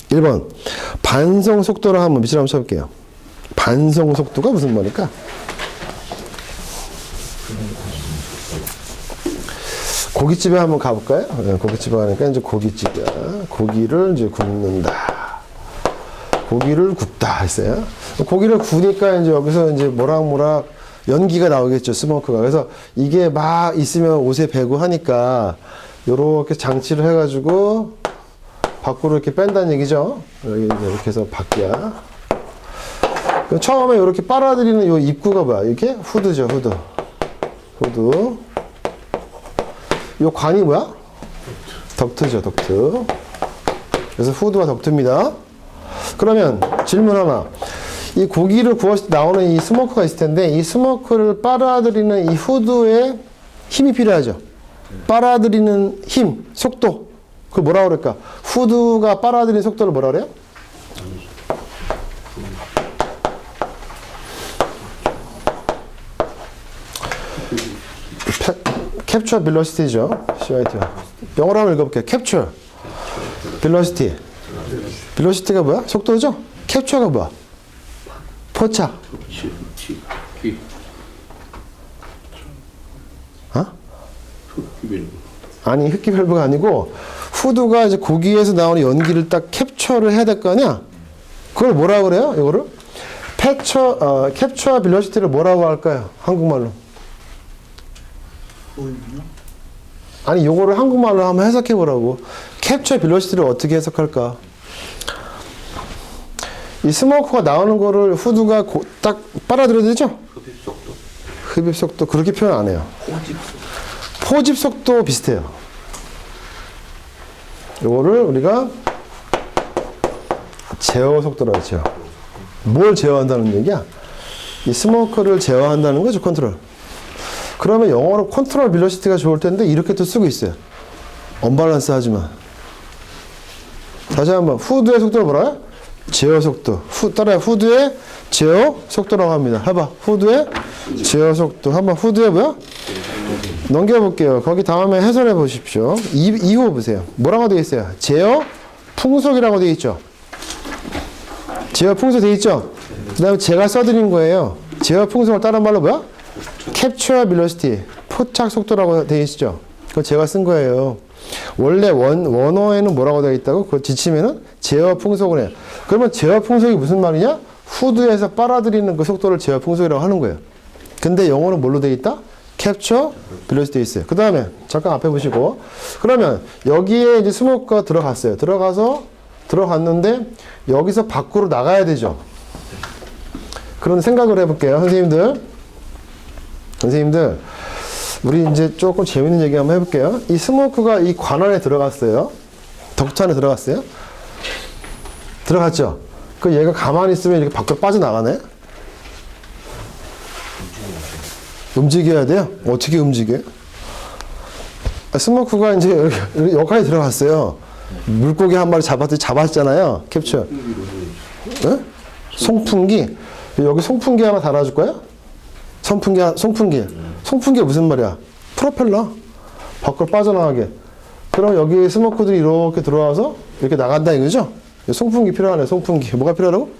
[SPEAKER 1] 1번 반성 속도를 한번 밑줄 한번 쳐볼게요. 반성 속도가 무슨 말일까? 고깃집에 한번 가볼까요? 네, 고깃집에 가니까 이제 고깃집이야. 고기를 이제 굽는다. 고기를 굽다 했어요. 고기를 구우니까 이제 여기서 이제 모락모락 연기가 나오겠죠. 스모크가. 그래서 이게 막 있으면 옷에 배고 하니까 요렇게 장치를 해가지고 밖으로 이렇게 뺀다는 얘기죠. 여기 이렇게 해서 밖이야. 처음에 이렇게 빨아들이는 요 입구가 뭐야? 이렇게 후드죠. 후드. 후드. 요 관이 뭐야? 덕트죠. 덕트. 그래서 후드와 덕트입니다. 그러면 질문 하나. 이 고기를 구웠을 때 나오는 이 스모크가 있을 텐데 이 스모크를 빨아들이는 이 후드에 힘이 필요하죠. 빨아들이는 힘, 속도. 그걸 뭐라 그럴까? 후드가 빨아들이는 속도를 뭐라 그래요? 캡처 빌러시티죠. 영어로 한번 읽어볼게요. 캡처 빌러시티. 빌러시티가 뭐야? 속도죠? 캡처가 뭐야? 포착. 어? 아니, 흡기밸브가 아니고 후드가 이제 고기에서 나오는 연기를 딱 캡처를 해야 될 거 아니야? 그걸 뭐라 그래요? 이거를? 캡처 빌러시티를 뭐라고 할까요? 한국말로. 아니, 요거를 한국말로 한번 해석해 보라고. 캡처 빌러시티를 어떻게 해석할까? 이 스모크가 나오는 거를 후드가 딱 빨아들여야 되죠?
[SPEAKER 3] 흡입 속도.
[SPEAKER 1] 흡입 속도 그렇게 표현 안 해요. 포집 속도 비슷해요. 요거를 우리가 제어 속도라고 하죠. 뭘 제어한다는 얘기야? 이 스모크를 제어한다는 거죠, 컨트롤. 그러면 영어로 컨트롤 빌러시티가 좋을 텐데 이렇게 또 쓰고 있어요. 언밸런스 하지만. 다시 한번 후드의 속도를 뭐라요? 제어 속도. 따라해. 후드의 제어 속도라고 합니다. 해봐. 후드의 제어 속도. 한번 후드의 뭐야? 넘겨볼게요. 거기 다음에 해설해 보십시오. 2호 보세요. 뭐라고 되어 있어요? 제어 풍속이라고 되어 있죠. 제어 풍속 되어 있죠. 그 다음에 제가 써드린 거예요. 제어 풍속을 다른 말로 뭐야? 캡처 빌러시티. 포착 속도라고 되어 있죠. 그거 제가 쓴 거예요. 원래 원어에는 뭐라고 되어 있다고? 그 지침에는 제어 풍속을 해요. 그러면 제어 풍속이 무슨 말이냐? 후드에서 빨아들이는 그 속도를 제어 풍속이라고 하는 거예요. 근데 영어는 뭘로 되어 있다? 캡처 빌러시티 되어 있어요. 그 다음에 잠깐 앞에 보시고, 그러면 여기에 이제 스모크가 들어갔어요. 들어갔는데 여기서 밖으로 나가야 되죠. 그런 생각을 해볼게요. 선생님들, 우리 이제 조금 재밌는 얘기 한번 해볼게요. 이 스모크가 이 관 안에 들어갔어요. 덕트 안에 들어갔어요. 들어갔죠? 그 얘가 가만히 있으면 이렇게 밖으로 빠져나가네? 움직여야 돼요? 어떻게 움직여요? 스모크가 이제 여기까지 들어갔어요. 물고기 한 마리 잡았잖아요. 캡처. 네? 송풍기. 여기 송풍기 하나 달아줄 거야? 송풍기 무슨 말이야? 프로펠러. 밖으로 빠져나가게. 그럼 여기 스모크들이 이렇게 들어와서 이렇게 나간다 이거죠? 송풍기 필요하네. 송풍기. 뭐가 필요하다고?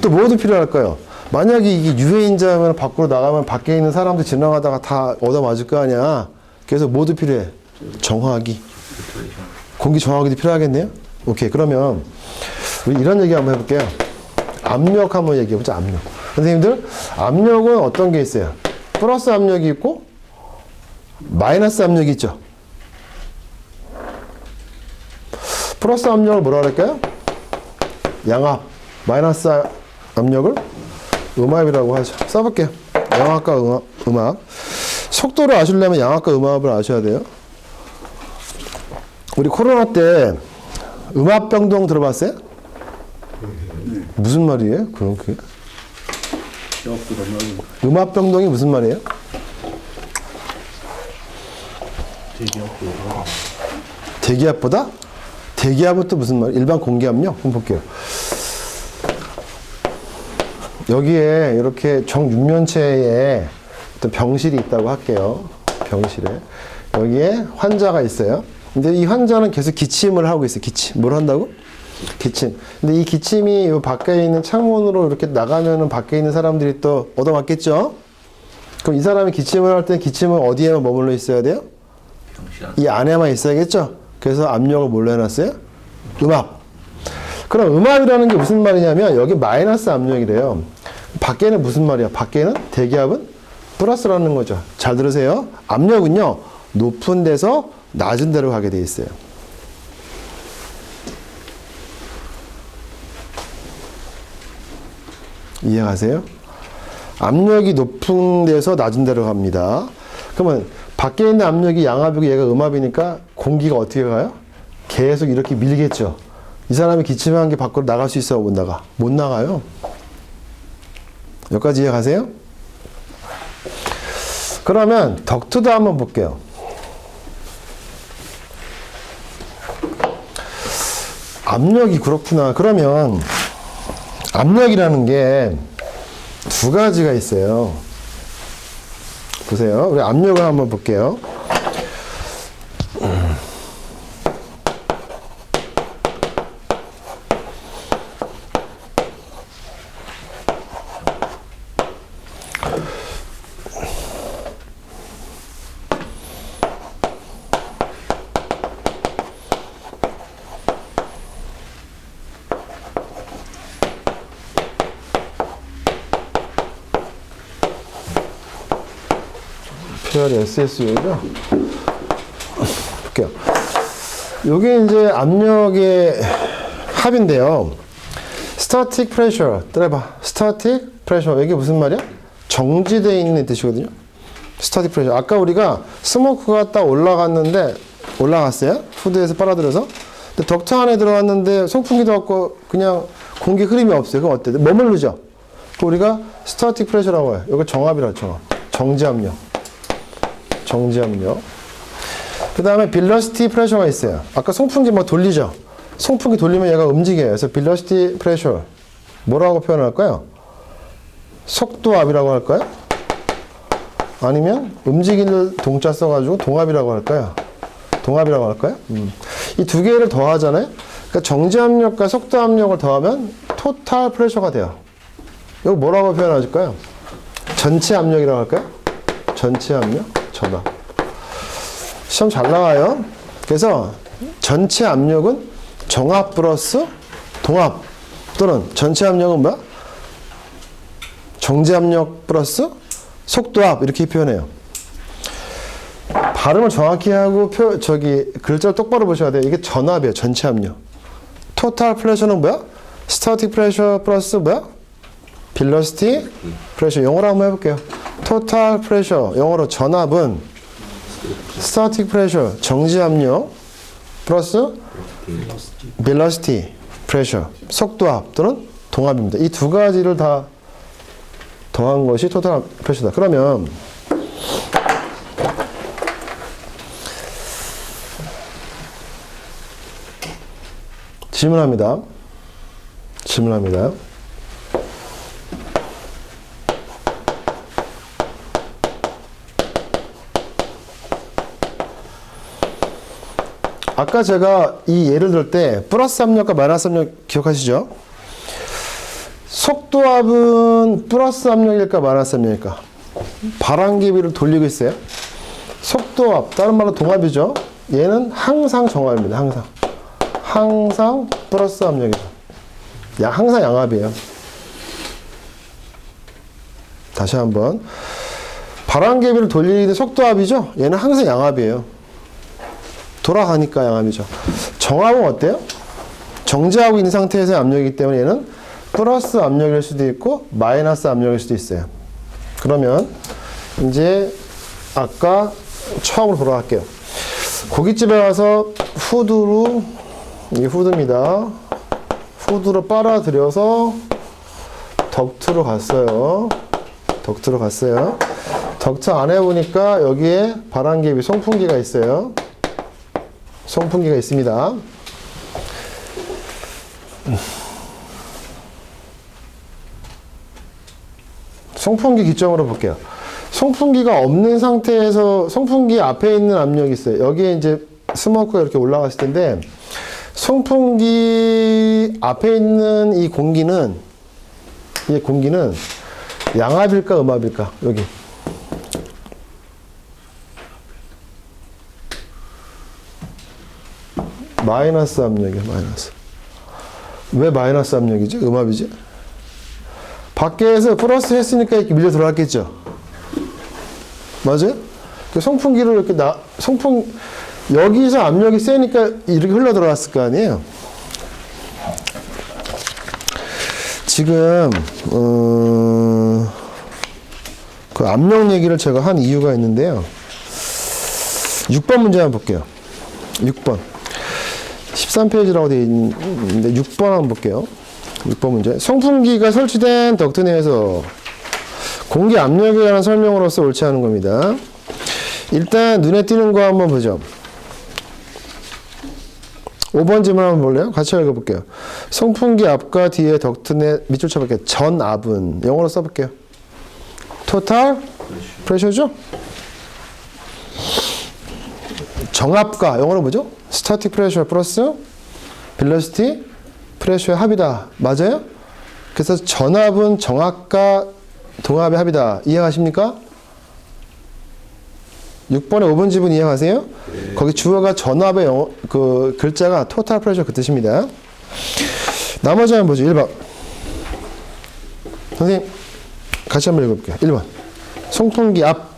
[SPEAKER 1] 또 뭐도 필요할까요? 만약에 이게 유해인자면 밖으로 나가면 밖에 있는 사람들 지나가다가 다 얻어맞을 거 아니야. 그래서 뭐도 필요해? 정화기. 공기 정화기도 필요하겠네요? 오케이. 그러면 우리 이런 얘기 한번 해볼게요. 압력 한번 얘기해보자. 압력. 선생님들, 압력은 어떤 게 있어요? 플러스 압력이 있고 마이너스 압력이 있죠. 플러스 압력을 뭐라 그럴까요? 양압. 마이너스 압력을 음압이라고 하죠. 써볼게요. 양압과 음압. 속도를 아시려면 양압과 음압을 아셔야 돼요. 우리 코로나 때 음압 변동 들어봤어요? 무슨 말이에요? 그럼 그게?
[SPEAKER 2] 기압보다 낮은
[SPEAKER 1] 음압 변동이 무슨 말이에요?
[SPEAKER 2] 대기압보다
[SPEAKER 1] 대기압보다? 대기압은 또 무슨 말이에요? 일반 공기압력? 한번 볼게요. 여기에 이렇게 정육면체에 어떤 병실이 있다고 할게요. 병실에. 여기에 환자가 있어요. 근데 이 환자는 계속 기침을 하고 있어요. 기침. 뭘 한다고? 기침. 근데 이 기침이 이 밖에 있는 창문으로 이렇게 나가면은 밖에 있는 사람들이 또 얻어맞겠죠? 그럼 이 사람이 기침을 할 때 기침은 어디에만 머물러 있어야 돼요? 이 안에만 있어야겠죠? 그래서 압력을 뭘로 해놨어요? 음압. 그럼 음압이라는 게 무슨 말이냐면 여기 마이너스 압력이래요. 밖에는 무슨 말이야? 밖에는 대기압은 플러스라는 거죠. 잘 들으세요. 압력은요, 높은 데서 낮은 데로 가게 돼 있어요. 이해가세요? 압력이 높은 데서 낮은 데로 갑니다. 그러면 밖에 있는 압력이 양압이고 얘가 음압이니까 공기가 어떻게 가요? 계속 이렇게 밀겠죠. 이 사람이 기침한 게 밖으로 나갈 수 있어요? 못 나가? 못 나가요. 여기까지 이해가세요? 그러면 덕트도 한번 볼게요. 압력이 그렇구나. 그러면 압력이라는 게 두 가지가 있어요. 보세요. 우리 압력을 한번 볼게요. PR이 SSU죠? 볼게요. 요게 이제 압력의 합인데요. static pressure. 따라해봐. static pressure. 이게 무슨 말이야? 정지되어 있는 뜻이거든요. static pressure. 아까 우리가 스모크가 딱 올라갔어요. 후드에서 빨아들여서. 근데 덕트 안에 들어갔는데 송풍기도 없고 그냥 공기 흐름이 없어요. 그럼 어때? 머무르죠? 우리가 static pressure라고 해요. 이거 정압이라고 정압. 정지압력. 정지압력. 그 다음에 velocity pressure가 있어요. 아까 송풍기 뭐 돌리죠? 송풍기 돌리면 얘가 움직여요. 그래서 velocity pressure. 뭐라고 표현할까요? 속도압이라고 할까요? 아니면 움직일 동자 써가지고 동압이라고 할까요? 동압이라고 할까요? 이 두 개를 더하잖아요? 그러니까 정지압력과 속도압력을 더하면 total pressure가 돼요. 이거 뭐라고 표현할까요? 전체 압력이라고 할까요? 전체 압력? 전압. 시험 잘 나와요. 그래서 전체 압력은 정압 플러스 동압 또는 전체 압력은 뭐야? 정지압력 플러스 속도압 이렇게 표현해요. 발음을 정확히 하고 글자를 똑바로 보셔야 돼요. 이게 전압이에요. 전체 압력. 토탈 프레셔는 뭐야? 스타틱 프레셔 플러스 뭐야? velocity 프레셔. 영어로 한번 해볼게요. 토탈 프레셔. 영어로 전압은 스타틱 프레셔. 정지압력 플러스 velocity 프레셔. 속도압 또는 동압입니다. 이 두 가지를 다 더한 것이 토탈 프레셔다. 그러면 질문합니다. 아까 제가 이 예를 들 때 플러스 압력과 마이너스 압력 기억하시죠? 속도압은 플러스 압력일까 마이너스 압력일까? 바람개비를 돌리고 있어요. 속도압, 다른 말로 동압이죠. 얘는 항상 정압입니다. 항상 플러스 압력이죠. 항상 양압이에요. 다시 한번. 바람개비를 돌리는 속도압이죠. 얘는 항상 양압이에요. 돌아가니까 양압이죠. 정압은 어때요? 정지하고 있는 상태에서의 압력이기 때문에 얘는 플러스 압력일 수도 있고 마이너스 압력일 수도 있어요. 그러면 이제 아까 처음으로 돌아갈게요. 고깃집에 가서 후드로, 이게 후드입니다. 후드로 빨아들여서 덕트로 갔어요. 덕트로 갔어요. 덕트 안에 보니까 여기에 바람개비 송풍기가 있어요. 송풍기가 있습니다. 송풍기 기점으로 볼게요. 송풍기가 없는 상태에서 송풍기 앞에 있는 압력이 있어요. 여기에 이제 스모크가 이렇게 올라갔을 텐데, 송풍기 앞에 있는 이 공기는 양압일까 음압일까? 여기. 마이너스 압력이에요, 마이너스. 왜 마이너스 압력이지? 음압이지? 밖에서 플러스 했으니까 이렇게 밀려 들어갔겠죠? 맞아요? 그 송풍기를 이렇게 여기서 압력이 세니까 이렇게 흘러 들어갔을 거 아니에요? 지금, 그 압력 얘기를 제가 한 이유가 있는데요. 6번 문제 한번 볼게요. 6번. 13페이지라고 되어 있는데 6번 한번 볼게요. 6번 문제. 송풍기가 설치된 덕트 내에서 공기 압력에 관한 설명으로서 옳지 않은 겁니다. 일단 눈에 띄는 거 한번 보죠. 5번 질문 한번 볼래요? 같이 읽어볼게요. 송풍기 앞과 뒤에 덕트 내 밑줄 쳐볼게요. 전압은 영어로 써볼게요. 토탈 프레셔죠? 정압과 영어로 뭐죠? 스타틱 프레셔 플러스 벨로시티 프레셔의 합이다. 맞아요? 그래서 전압은 정압과 동압의 합이다. 이해가십니까? 6번에 5번 지분 이해가세요? 네. 거기 주어가 전압의 그 글자가 토탈 프레셔 그 뜻입니다. 나머지 한번 보죠. 1번. 선생님, 같이 한번 읽어볼게요. 1번. 송풍기 앞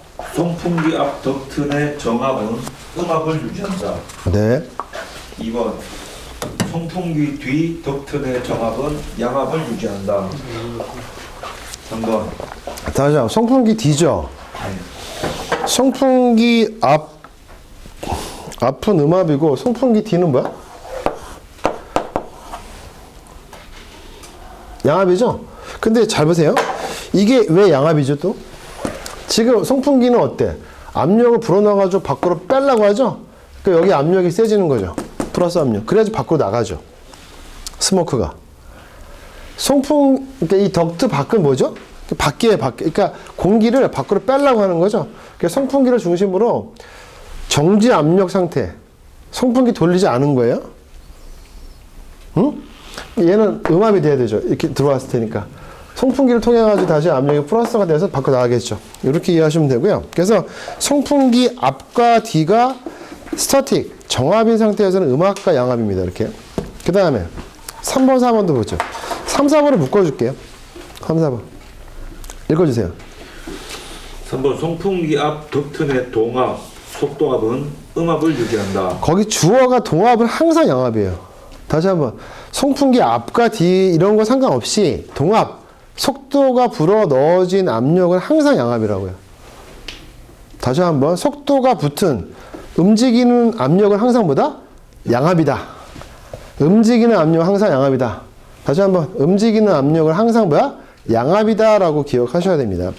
[SPEAKER 3] 덕트 내 정압은 음압을 유지한다.
[SPEAKER 1] 네.
[SPEAKER 3] 2번. 송풍기 뒤 덕트 내 정압은 양압을 유지한다. 3번.
[SPEAKER 1] 다시 한번. 송풍기 뒤죠? 송풍기 앞은 음압이고 송풍기 뒤는 뭐야? 양압이죠? 근데 잘 보세요. 이게 왜 양압이죠 또? 지금 송풍기는 어때? 압력을 불어넣어가지고 밖으로 빼려고 하죠? 그러니까 여기 압력이 세지는 거죠. 플러스 압력. 그래야지 밖으로 나가죠. 스모크가. 그러니까 이 덕트 밖은 뭐죠? 밖에. 그러니까 공기를 밖으로 빼려고 하는 거죠. 그래서 송풍기를 중심으로 정지 압력 상태. 송풍기 돌리지 않은 거예요. 응? 얘는 음압이 돼야 되죠. 이렇게 들어왔을 테니까. 송풍기를 통해 가지고 다시 압력이 플러스가 돼서 밖으로 나가겠죠. 이렇게 이해하시면 되고요. 그래서 송풍기 앞과 뒤가 스타틱, 정압인 상태에서는 음압과 양압입니다. 이렇게. 그 다음에 3번, 4번도 보죠. 3, 4번을 묶어줄게요. 3, 4번. 읽어주세요.
[SPEAKER 3] 3번. 송풍기 앞 덕트 내 동압, 속도압은 음압을 유지한다.
[SPEAKER 1] 거기 주어가 동압은 항상 양압이에요. 다시 한번. 송풍기 앞과 뒤 이런 거 상관없이 동압, 속도가 불어 넣어진 압력은 항상 양압이라고요. 다시 한번. 속도가 붙은 움직이는 압력은 항상 뭐다? 양압이다. 움직이는 압력은 항상 양압이다. 다시 한번. 움직이는 압력을 항상 뭐야? 양압이다 라고 기억하셔야 됩니다.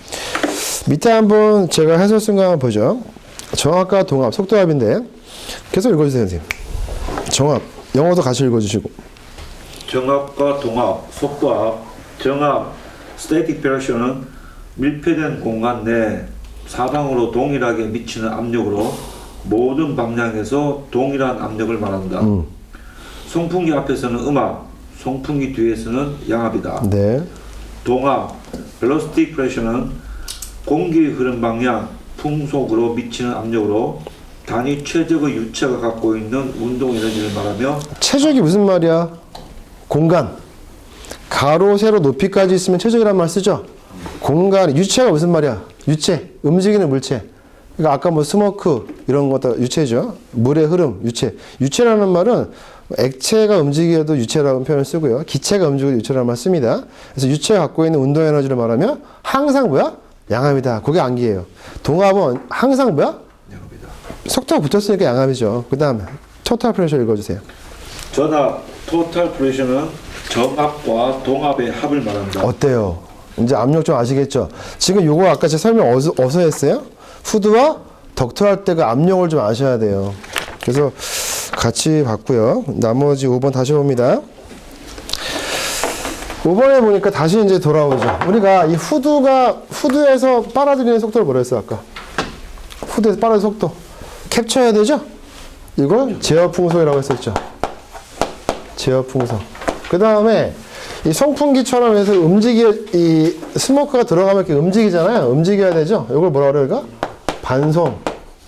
[SPEAKER 1] 밑에 한번 제가 해설 쓴 거 한번 보죠. 정압과 동압, 속도압인데 계속 읽어주세요, 선생님. 정압, 영어도 같이 읽어주시고.
[SPEAKER 3] 정압과 동압, 속도압. 정압, static pressure는 밀폐된 공간 내 사방으로 동일하게 미치는 압력으로 모든 방향에서 동일한 압력을 말한다. 송풍기 앞에서는 음압, 송풍기 뒤에서는 양압이다.
[SPEAKER 1] 네.
[SPEAKER 3] 동압, velocity pressure는 공기의 흐름 방향, 풍속으로 미치는 압력으로 단위 최적의 유체가 갖고 있는 운동 에너지를 말하며.
[SPEAKER 1] 최적이 무슨 말이야? 공간. 가로, 세로, 높이까지 있으면 최적이란 말 쓰죠? 공간, 유체가 무슨 말이야? 유체, 움직이는 물체. 그러니까 아까 뭐 스모크 이런 것도 유체죠. 물의 흐름, 유체. 유체라는 말은 액체가 움직여도 유체라는 표현을 쓰고요. 기체가 움직여도 유체라는 말 씁니다. 그래서 유체가 갖고 있는 운동 에너지를 말하면 항상 뭐야? 양압이다. 그게 암기예요. 동압은 항상 뭐야?
[SPEAKER 3] 양압이다.
[SPEAKER 1] 속도가 붙었으니까 양압이죠. 그 다음에 토탈 프레셔 읽어주세요.
[SPEAKER 3] 전압, total pressure는 정압과 동압의 합을 말한다.
[SPEAKER 1] 어때요? 이제 압력 좀 아시겠죠? 지금 요거 아까 제가 설명 어디서 했어요? 후드와 덕트 할 때 그 압력을 좀 아셔야 돼요. 그래서 같이 봤고요. 나머지 5번 다시 봅니다. 5번에 보니까 다시 이제 돌아오죠. 우리가 이 후드에서 빨아들이는 속도를 뭐라 했어요, 아까? 후드에서 빨아들이는 속도. 캡처해야 되죠? 이걸 제어 풍속이라고 했었죠. 제어 풍속. 그 다음에 이 선풍기처럼 해서 이 스모크가 들어가면 이렇게 움직이잖아요. 움직여야 되죠? 이걸 뭐라 그럴까? 반송.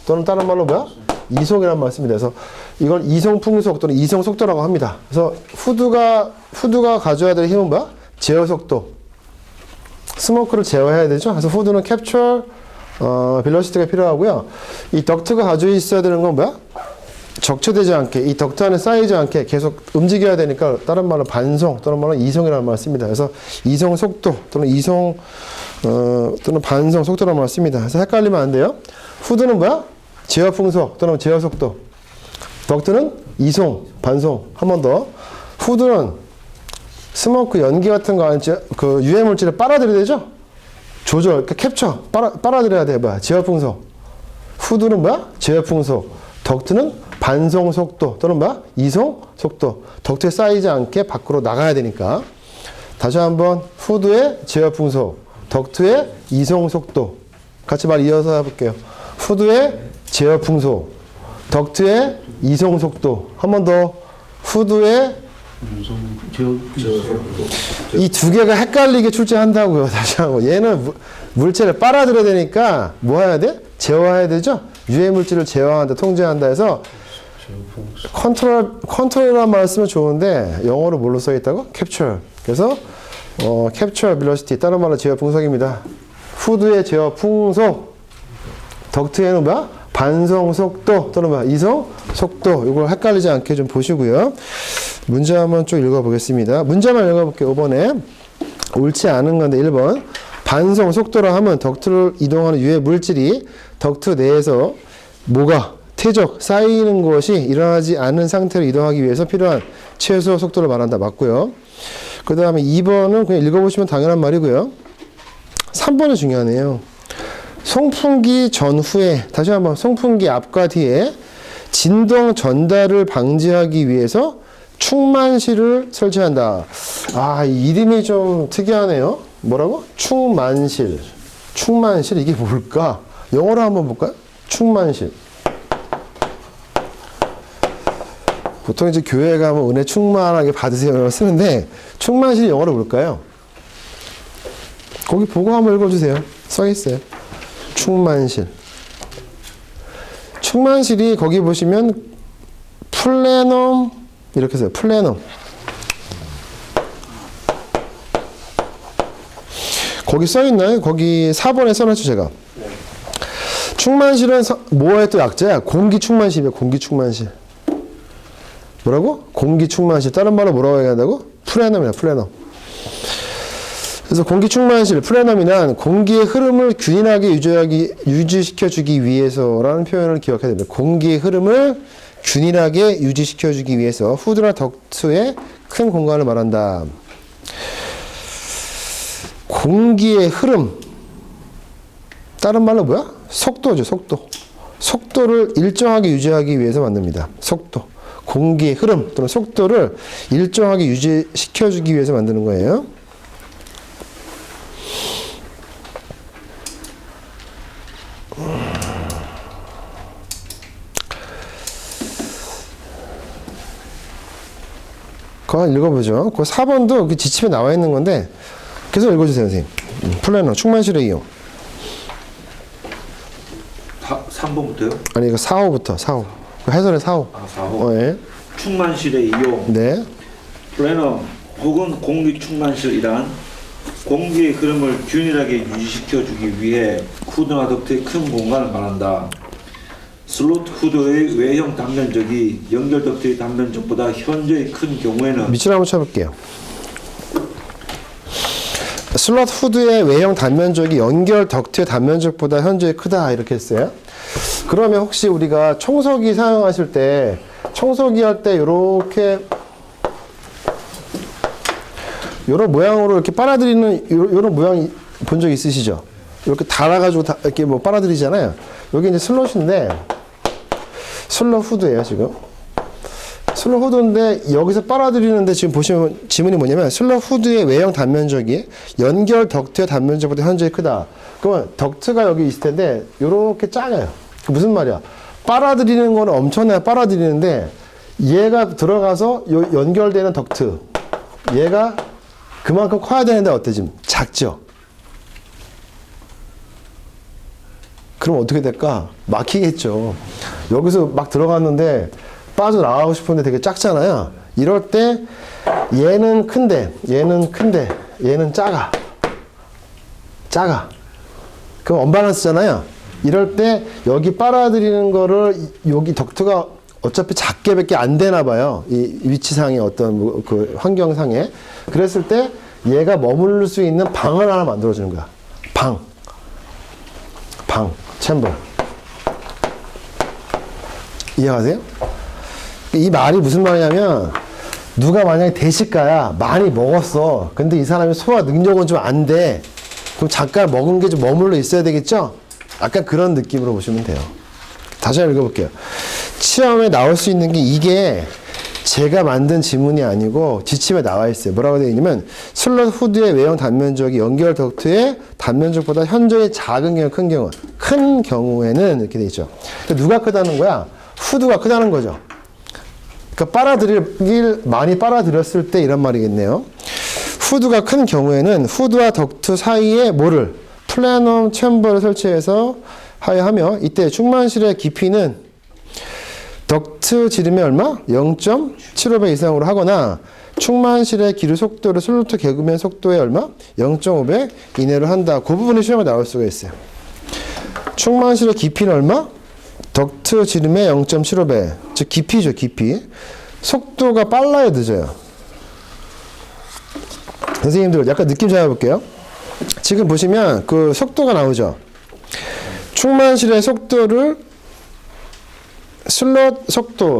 [SPEAKER 1] 또는 다른 말로 뭐야? 이송이라는 말 씁니다. 그래서 이걸 이송 풍속 또는 이송 속도라고 합니다. 그래서 후드가 가져야 될 힘은 뭐야? 제어 속도. 스모크를 제어해야 되죠. 그래서 후드는 캡처, 벨로시티가 필요하고요. 이 덕트가 가지고 있어야 되는 건 뭐야? 적체되지 않게, 이 덕트 안에 쌓이지 않게 계속 움직여야 되니까 다른 말로 반송 또는 말로 이송이라는 말을 씁니다. 그래서 이송 속도 또는 또는 반송 속도라는 말을 씁니다. 그래서 헷갈리면 안 돼요. 후드는 뭐야? 제어 풍속 또는 제어 속도. 덕트는 이송, 반송. 한 번 더. 후드는 스모크 연기 같은 거 그 유해 물질을 빨아들여야 되죠? 조절, 그러니까 캡처, 빨아들여야 돼. 뭐야? 제어 풍속. 후드는 뭐야? 제어 풍속. 덕트는 반송 속도 또는 뭐야? 이송 속도. 덕트에 쌓이지 않게 밖으로 나가야 되니까. 다시 한번 후드의 제어 풍속, 덕트의 이송 속도. 같이 말 이어서 해볼게요. 후드의 제어 풍속, 덕트의 이송 속도. 한 번 더. 후드의 이 두 개가 헷갈리게 출제한다고요. 다시 한번. 얘는 물체를 빨아들여야 되니까 뭐 해야 돼? 제어해야 되죠? 유해 물질을 제어한다, 통제한다 해서 컨트롤이라는 말을 쓰면 좋은데 영어로 뭘로 써있다고? 캡처. 그래서 캡처 벨로시티, 다른 말로 제어 풍속입니다. 후드의 제어 풍속, 덕트에는 뭐야? 반송 속도 또는 뭐야? 이송 속도. 이걸 헷갈리지 않게 좀 보시고요. 문제 한번 쭉 읽어보겠습니다. 문제만 읽어볼게요. 5번에 옳지 않은 건데 1번 반송 속도라 하면 덕트를 이동하는 유해 물질이 덕트 내에서 뭐가 퇴적, 쌓이는 것이 일어나지 않은 상태로 이동하기 위해서 필요한 최소 속도를 말한다. 맞고요. 그 다음에 2번은 그냥 읽어보시면 당연한 말이고요. 3번이 중요하네요. 송풍기 전후에, 다시 한번 송풍기 앞과 뒤에 진동 전달을 방지하기 위해서 충만실을 설치한다. 아, 이 이름이 좀 특이하네요. 뭐라고? 충만실. 충만실, 이게 뭘까? 영어로 한번 볼까요? 충만실. 보통 이제 교회 가면 은혜 충만하게 받으세요 쓰는데 충만실이 영어로 뭘까요? 거기 보고 한번 읽어주세요. 써있어요. 충만실. 충만실이 거기 보시면 플래넘 이렇게 써요. 플래넘. 거기 써있나요? 거기 4번에 써놨죠 제가. 충만실은 뭐의 또 약자야? 공기충만실이에요. 공기충만실. 뭐라고? 공기충만실. 다른 말로 뭐라고 얘기한다고? 플래넘이야. 플래넘. 그래서 공기충만실, 플래넘이란 공기의 흐름을 균일하게 유지시켜주기 위해서라는 표현을 기억해야 됩니다. 공기의 흐름을 균일하게 유지시켜주기 위해서 후드나 덕트에 큰 공간을 말한다. 공기의 흐름. 다른 말로 뭐야? 속도죠, 속도. 속도를 일정하게 유지하기 위해서 만듭니다. 속도. 공기의 흐름 또는 속도를 일정하게 유지시켜주기 위해서 만드는 거예요. 그거 읽어보죠. 그 4번도 그 지침에 나와 있는 건데 계속 읽어주세요, 선생님. 플래너, 충만실의 이용.
[SPEAKER 3] 3번부터요?
[SPEAKER 1] 아니, 이거 4호부터, 4호. 그 해설의 4호.
[SPEAKER 3] 아, 4호.
[SPEAKER 1] 예.
[SPEAKER 3] 충만실의 이용.
[SPEAKER 1] 네.
[SPEAKER 3] 플래너 혹은 공기 충만실이란 공기의 흐름을 균일하게 유지시켜주기 위해 후드나 덕트의 큰 공간을 말한다. 슬롯 후드의 외형 단면적이 연결 덕트의 단면적보다 현저히 큰 경우에는
[SPEAKER 1] 밑줄 한번 쳐볼게요. 슬롯 후드의 외형 단면적이 연결 덕트의 단면적보다 현저히 크다 이렇게 했어요. 그러면 혹시 우리가 청소기 사용하실 때 청소기 할 때 이렇게 요런 모양으로 이렇게 빨아들이는 요런 모양 본 적 있으시죠? 이렇게 달아가지고 이렇게 뭐 빨아들이잖아요. 여기 이제 슬롯인데, 슬롯 후드예요, 지금. 슬롯 후드인데, 여기서 빨아들이는데 지금 보시면 지문이 뭐냐면, 슬롯 후드의 외형 단면적이 연결 덕트의 단면적보다 현저히 크다. 그러면 덕트가 여기 있을 텐데, 요렇게 작아요. 무슨 말이야? 빨아들이는 거는 엄청나게 빨아들이는데, 얘가 들어가서 요 연결되는 덕트. 얘가 그만큼 커야 되는데 어때 지금? 작죠? 그럼 어떻게 될까? 막히겠죠. 여기서 막 들어갔는데 빠져나가고 싶은데 되게 작잖아요. 이럴 때 얘는 큰데 얘는 큰데 얘는 작아. 작아. 그럼 언밸런스잖아요. 이럴 때 여기 빨아들이는 거를 여기 덕트가 어차피 작게밖에 안 되나 봐요. 이 위치상의 어떤 그 환경상에. 그랬을 때 얘가 머무를 수 있는 방을 하나 만들어주는 거야. 방, 챔버. 이해가세요? 이 말이 무슨 말이냐면, 누가 만약에 대식가야, 많이 먹었어. 근데 이 사람이 소화 능력은 좀 안 돼. 그럼 잠깐 먹은 게 좀 머물러 있어야 되겠죠? 약간 그런 느낌으로 보시면 돼요. 다시 한번 읽어볼게요. 시험에 나올 수 있는 게 이게 제가 만든 지문이 아니고 지침에 나와 있어요. 뭐라고 되어 있냐면 슬롯 후드의 외형 단면적이 연결 덕트의 단면적보다 현저히 작은 경우, 큰 경우. 큰 경우에는 이렇게 되어 있죠. 그러니까 누가 크다는 거야? 후드가 크다는 거죠. 그러니까 많이 빨아들였을 때 이런 말이겠네요. 후드가 큰 경우에는 후드와 덕트 사이에 뭐를? 플래넘 챔버를 설치해서 하여 이때 충만실의 깊이는 덕트 지름의 얼마? 0.75배 이상으로 하거나 충만실의 기류 속도를 슬로트 개구면 속도의 얼마? 0.5배 이내로 한다. 그 부분이 시험에 나올 수가 있어요. 충만실의 깊이는 얼마? 덕트 지름의 0.75배. 즉 깊이죠, 깊이. 속도가 빨라요, 늦어요? 선생님들 약간 느낌 잡아볼게요. 지금 보시면 그 속도가 나오죠. 충만실의 속도를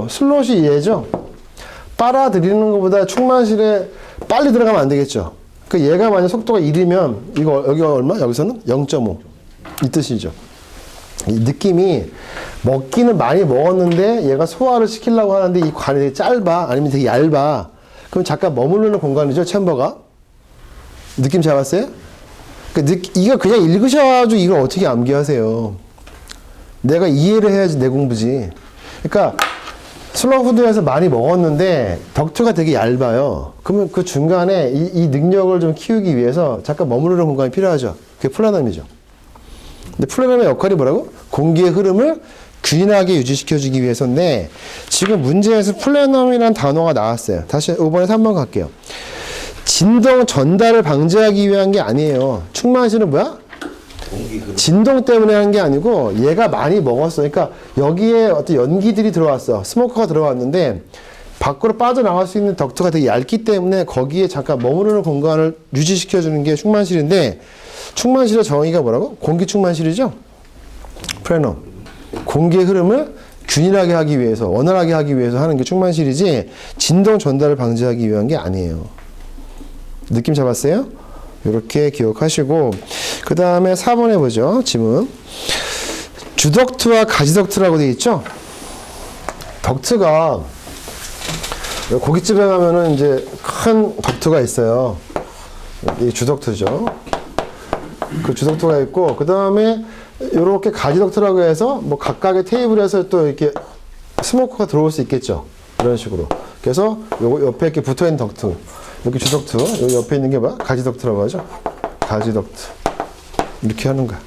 [SPEAKER 1] 슬롯이 얘죠. 빨아들이는 것보다 충만실에 빨리 들어가면 안 되겠죠. 그 얘가 만약 속도가 1이면 이거 여기가 얼마? 여기서는 0.5 이 뜻이죠. 이 느낌이 먹기는 많이 먹었는데 얘가 소화를 시키려고 하는데 이 관이 되게 짧아 아니면 되게 얇아. 그럼 잠깐 머무르는 공간이죠, 챔버가. 느낌 잡았어요? 이거 그냥 읽으셔가지고 이걸 어떻게 암기하세요? 내가 이해를 해야지 내 공부지. 그러니까 슬롯 후드에서 많이 먹었는데 덕트가 되게 얇아요. 그러면 그 중간에 이 능력을 좀 키우기 위해서 잠깐 머무르는 공간이 필요하죠. 그게 플래넘이죠. 근데 플래넘의 역할이 뭐라고? 공기의 흐름을 균일하게 유지시켜주기 위해서인데 지금 문제에서 플래넘이라는 단어가 나왔어요. 다시 이번에 3번 갈게요. 진동 전달을 방지하기 위한 게 아니에요. 충만실은 뭐야? 진동 때문에 한 게 아니고 얘가 많이 먹었어. 그러니까 여기에 어떤 연기들이 들어왔어. 스모커가 들어왔는데 밖으로 빠져나갈 수 있는 덕트가 되게 얇기 때문에 거기에 잠깐 머무르는 공간을 유지시켜주는 게 충만실인데 충만실의 정의가 뭐라고? 공기 충만실이죠? 플래넘. 공기의 흐름을 균일하게 하기 위해서, 원활하게 하기 위해서 하는 게 충만실이지 진동 전달을 방지하기 위한 게 아니에요. 느낌 잡았어요? 이렇게 기억하시고 그 다음에 4번 해보죠. 지문. 주덕트와 가지덕트라고 되어 있죠? 덕트가 고깃집에 가면은 이제 큰 덕트가 있어요. 이 주덕트죠. 그 주덕트가 있고 그 다음에 이렇게 가지덕트라고 해서 뭐 각각의 테이블에서 또 이렇게 스모커가 들어올 수 있겠죠. 이런 식으로. 그래서 요거 옆에 이렇게 붙어 있는 덕트. 여기 주덕트, 여기 옆에 있는 게 뭐야? 가지덕트라고 하죠. 가지덕트. 이렇게 하는 거야.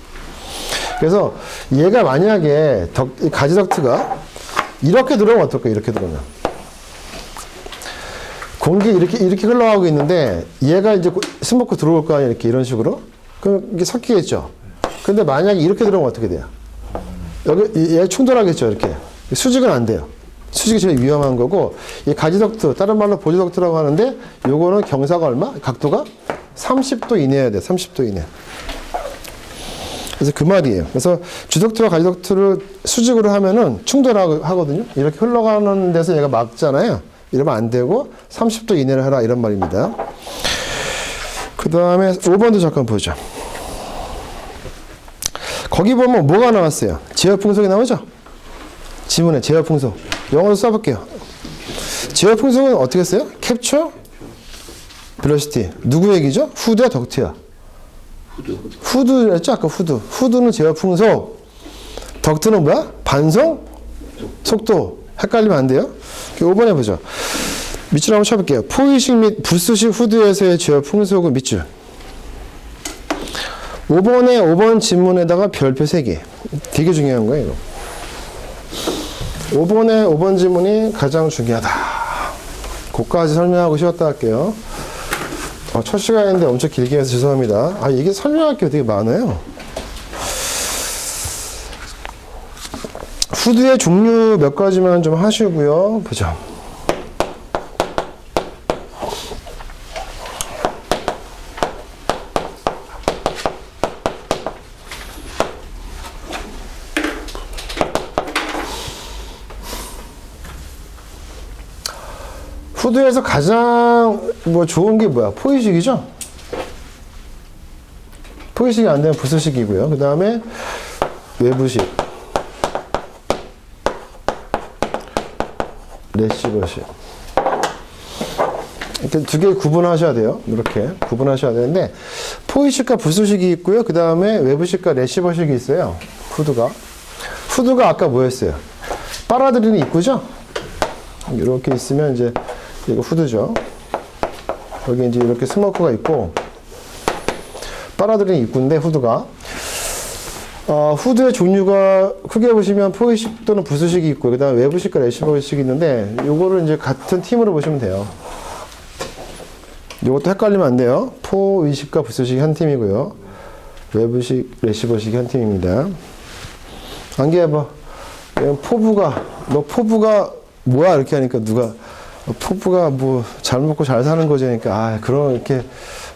[SPEAKER 1] 그래서 얘가 만약에 가지덕트가 이렇게 들어오면 어떨까? 이렇게 들어오면. 공기 이렇게 흘러가고 있는데 얘가 이제 스모크 들어올 거 아니야? 이렇게 이런 식으로. 그럼 이게 섞이겠죠. 근데 만약에 이렇게 들어오면 어떻게 돼요? 여기 얘 충돌하겠죠. 이렇게. 수직은 안 돼요. 수직이 제일 위험한 거고 이 가지덕트 다른 말로 보조덕트라고 하는데 요거는 경사가 얼마? 각도가 30도 이내여야 돼. 30도 이내. 그래서 그 말이에요. 그래서 주덕트와 가지덕트를 수직으로 하면은 충돌하거든요. 이렇게 흘러가는 데서 얘가 막잖아요. 이러면 안 되고 30도 이내를 하라 이런 말입니다. 그 다음에 5번도 잠깐 보죠. 거기 보면 뭐가 나왔어요? 제어풍속이 나오죠? 지문에 제어풍속. 영어로 써볼게요. 제어풍속은 어떻게 써요? 캡처, 벨로시티. 누구 얘기죠? 후드야, 덕트야? 후드였죠? 아까 후드. 후드는 제어풍속. 덕트는 뭐야? 반송? 속도. 헷갈리면 안 돼요. 5번 해보죠. 밑줄 한번 쳐볼게요. 포이식 및 부스식 후드에서의 제어풍속은 밑줄. 5번 지문에다가 별표 3개. 되게 중요한 거예요, 이거. 5번 지문이 가장 중요하다. 그거까지 설명하고 쉬었다 할게요. 첫 시간인데 엄청 길게 해서 죄송합니다. 이게 설명할 게 되게 많아요. 후드의 종류 몇 가지만 좀 하시고요. 보죠. 후드에서 가장 좋은 게 뭐야? 포이식이죠? 포이식이 안 되면 부스식이고요. 그 다음에 외부식, 레시버식. 이렇게 두 개 구분하셔야 돼요. 이렇게 구분하셔야 되는데, 포이식과 부스식이 있고요. 그 다음에 외부식과 레시버식이 있어요. 후드가. 후드가 아까 뭐였어요? 빨아들이는 입구죠? 이렇게 있으면 이제 이거 후드죠. 여기 이제 이렇게 스모크가 있고, 빨아들이는 입구인데, 후드가. 후드의 종류가 크게 보시면 포이식 또는 부스식이 있고, 그 다음에 외부식과 레시버식이 있는데, 요거를 이제 같은 팀으로 보시면 돼요. 요것도 헷갈리면 안 돼요. 포이식과 부스식이 한 팀이고요. 외부식, 레시버식이 한 팀입니다. 안개해봐. 너 포부가 뭐야? 이렇게 하니까 누가, 포부가 잘 먹고 잘 사는 거지. 그러니까, 그런, 이렇게,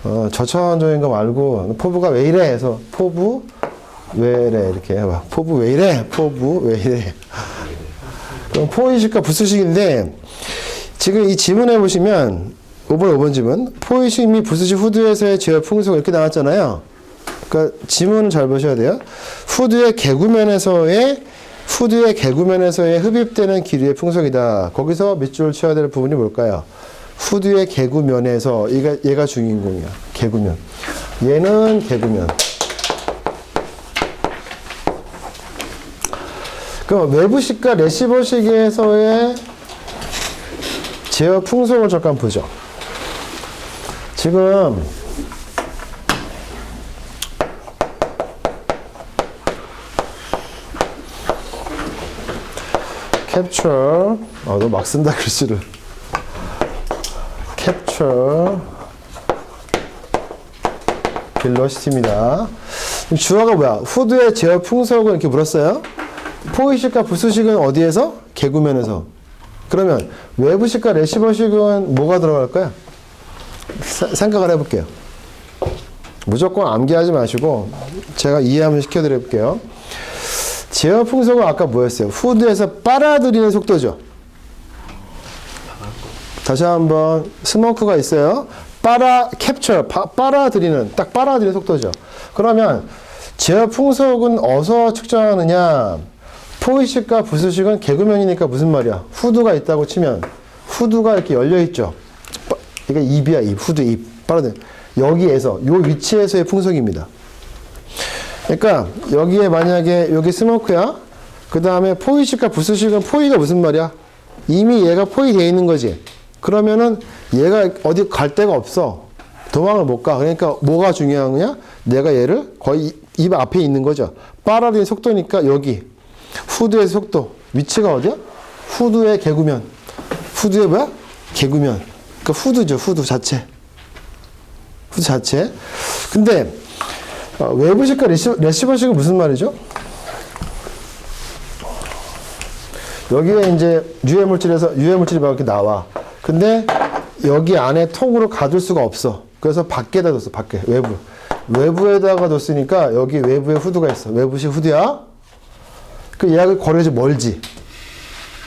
[SPEAKER 1] 저천적인 거 말고, 포부가 왜 이래? 해서, 포부, 왜 이래? 이렇게 해봐. 포부 왜 이래? 포부 왜 이래? 그럼 포이식과 부스식인데, 지금 이 지문에 보시면, 5번 지문, 포이식 및 부스식 후드에서의 제어 풍속 이렇게 나왔잖아요. 그러니까 지문을 잘 보셔야 돼요. 후드의 개구면에서의 흡입되는 기류의 풍속이다. 거기서 밑줄 쳐야 될 부분이 뭘까요? 후드의 개구면에서, 얘가 주인공이야. 개구면. 얘는 개구면. 그럼 외부식과 레시버식에서의 제어 풍속을 잠깐 보죠. 지금 캡처, 너 막 쓴다 글씨를. 캡처 벨로시티입니다. 주어가 뭐야? 후드의 제어 풍속은 이렇게 물었어요. 포이식과 부스식은 어디에서? 개구면에서. 그러면 외부식과 레시버식은 뭐가 들어갈까요? 생각을 해볼게요. 무조건 암기하지 마시고 제가 이해 한번 시켜드릴게요. 제어 풍속은 아까 뭐였어요? 후드에서 빨아들이는 속도죠. 다시 한번 스모크가 있어요. 캡처, 빨아들이는, 딱 빨아들이는 속도죠. 그러면 제어 풍속은 어디서 측정하느냐? 포이식과 부스식은 개구면이니까 무슨 말이야? 후드가 있다고 치면 후드가 이렇게 열려있죠. 이게 입이야, 입. 후드 입. 빨아들이. 여기에서, 요 위치에서의 풍속입니다. 그러니까 여기에 만약에 여기 스모크야. 그 다음에 포이식과 부스식은 포이가 무슨 말이야? 이미 얘가 포이되어 있는 거지. 그러면은 얘가 어디 갈 데가 없어. 도망을 못 가. 그러니까 뭐가 중요한 거냐? 내가 얘를 거의 입 앞에 있는 거죠. 빨아들이는 속도니까 여기 후드의 속도. 위치가 어디야? 후드의 개구면. 후드의 뭐야? 개구면. 그러니까 후드죠. 후드 자체. 후드 자체. 근데 외부식과 레시버식은 무슨 말이죠? 여기에 이제 유해물질이 막 이렇게 나와. 근데 여기 안에 통으로 가둘 수가 없어. 그래서 밖에다 뒀어. 밖에. 외부에다가 뒀으니까 여기 외부에 후드가 있어. 외부식 후드야. 그 얘하고 거리가 멀지.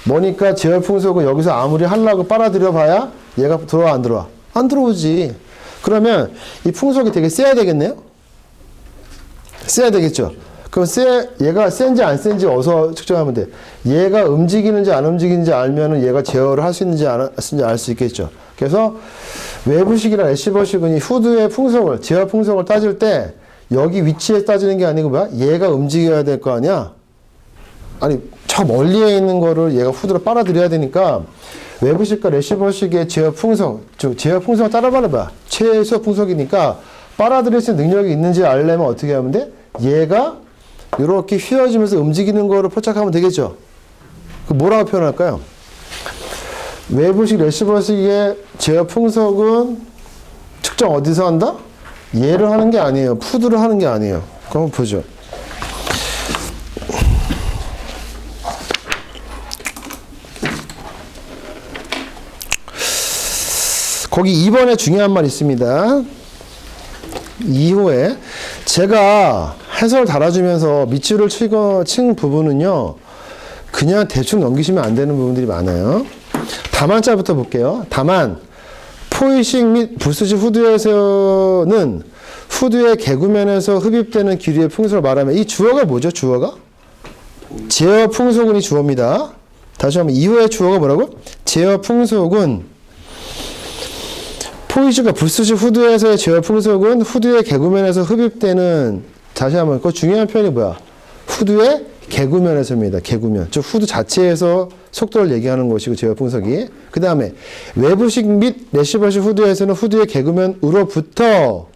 [SPEAKER 1] 뭐니까 제어 풍속은 여기서 아무리 하려고 빨아들여 봐야 얘가 들어와 안 들어와? 안 들어오지. 그러면 이 풍속이 되게 세야 되겠네요? 세야 되겠죠? 그럼 얘가 센지 안 센지 어디서 측정하면 돼? 얘가 움직이는지 안 움직이는지 알면은 얘가 제어를 할 수 있는지 안 할 수 있는지 알 수 있겠죠. 그래서 외부식이나 레시버식은 이 후드의 풍속을, 제어 풍속을 따질 때 여기 위치에 따지는 게 아니고 뭐야? 얘가 움직여야 될 거 아니야? 아니, 저 멀리에 있는 거를 얘가 후드로 빨아들여야 되니까 외부식과 레시버식의 제어 풍속, 즉 제어 풍속을 따라봐봐. 최소 풍속이니까 빨아들일 수 있는 능력이 있는지 알려면 어떻게 하면 돼? 얘가 이렇게 휘어지면서 움직이는 거를 포착하면 되겠죠. 그 뭐라고 표현할까요? 외부식 레시버식의 제어 풍속은 측정 어디서 한다? 얘를 하는 게 아니에요. 푸드를 하는 게 아니에요. 그럼 보죠. 거기 2번에 중요한 말 있습니다. 2호에 제가 해설 달아주면서 밑줄을 친 부분은요, 그냥 대충 넘기시면 안 되는 부분들이 많아요. 다만자부터 볼게요. 다만 포이식 및 부스식 후드에서는 후드의 개구면에서 흡입되는 기류의 풍속을 말하면 이 주어가 뭐죠? 주어가? 제어 풍속은 이 주어입니다. 다시 한번 2호의 주어가 뭐라고? 제어 풍속은 포이식과 부스식 후드에서의 제어 풍속은 후드의 개구면에서 흡입되는, 다시 한번 그 중요한 표현이 뭐야? 후드의 개구면에서입니다. 개구면. 즉 후드 자체에서 속도를 얘기하는 것이고 제어 풍속이. 그 다음에 외부식 및 레시버식 후드에서는 후드의 개구면으로부터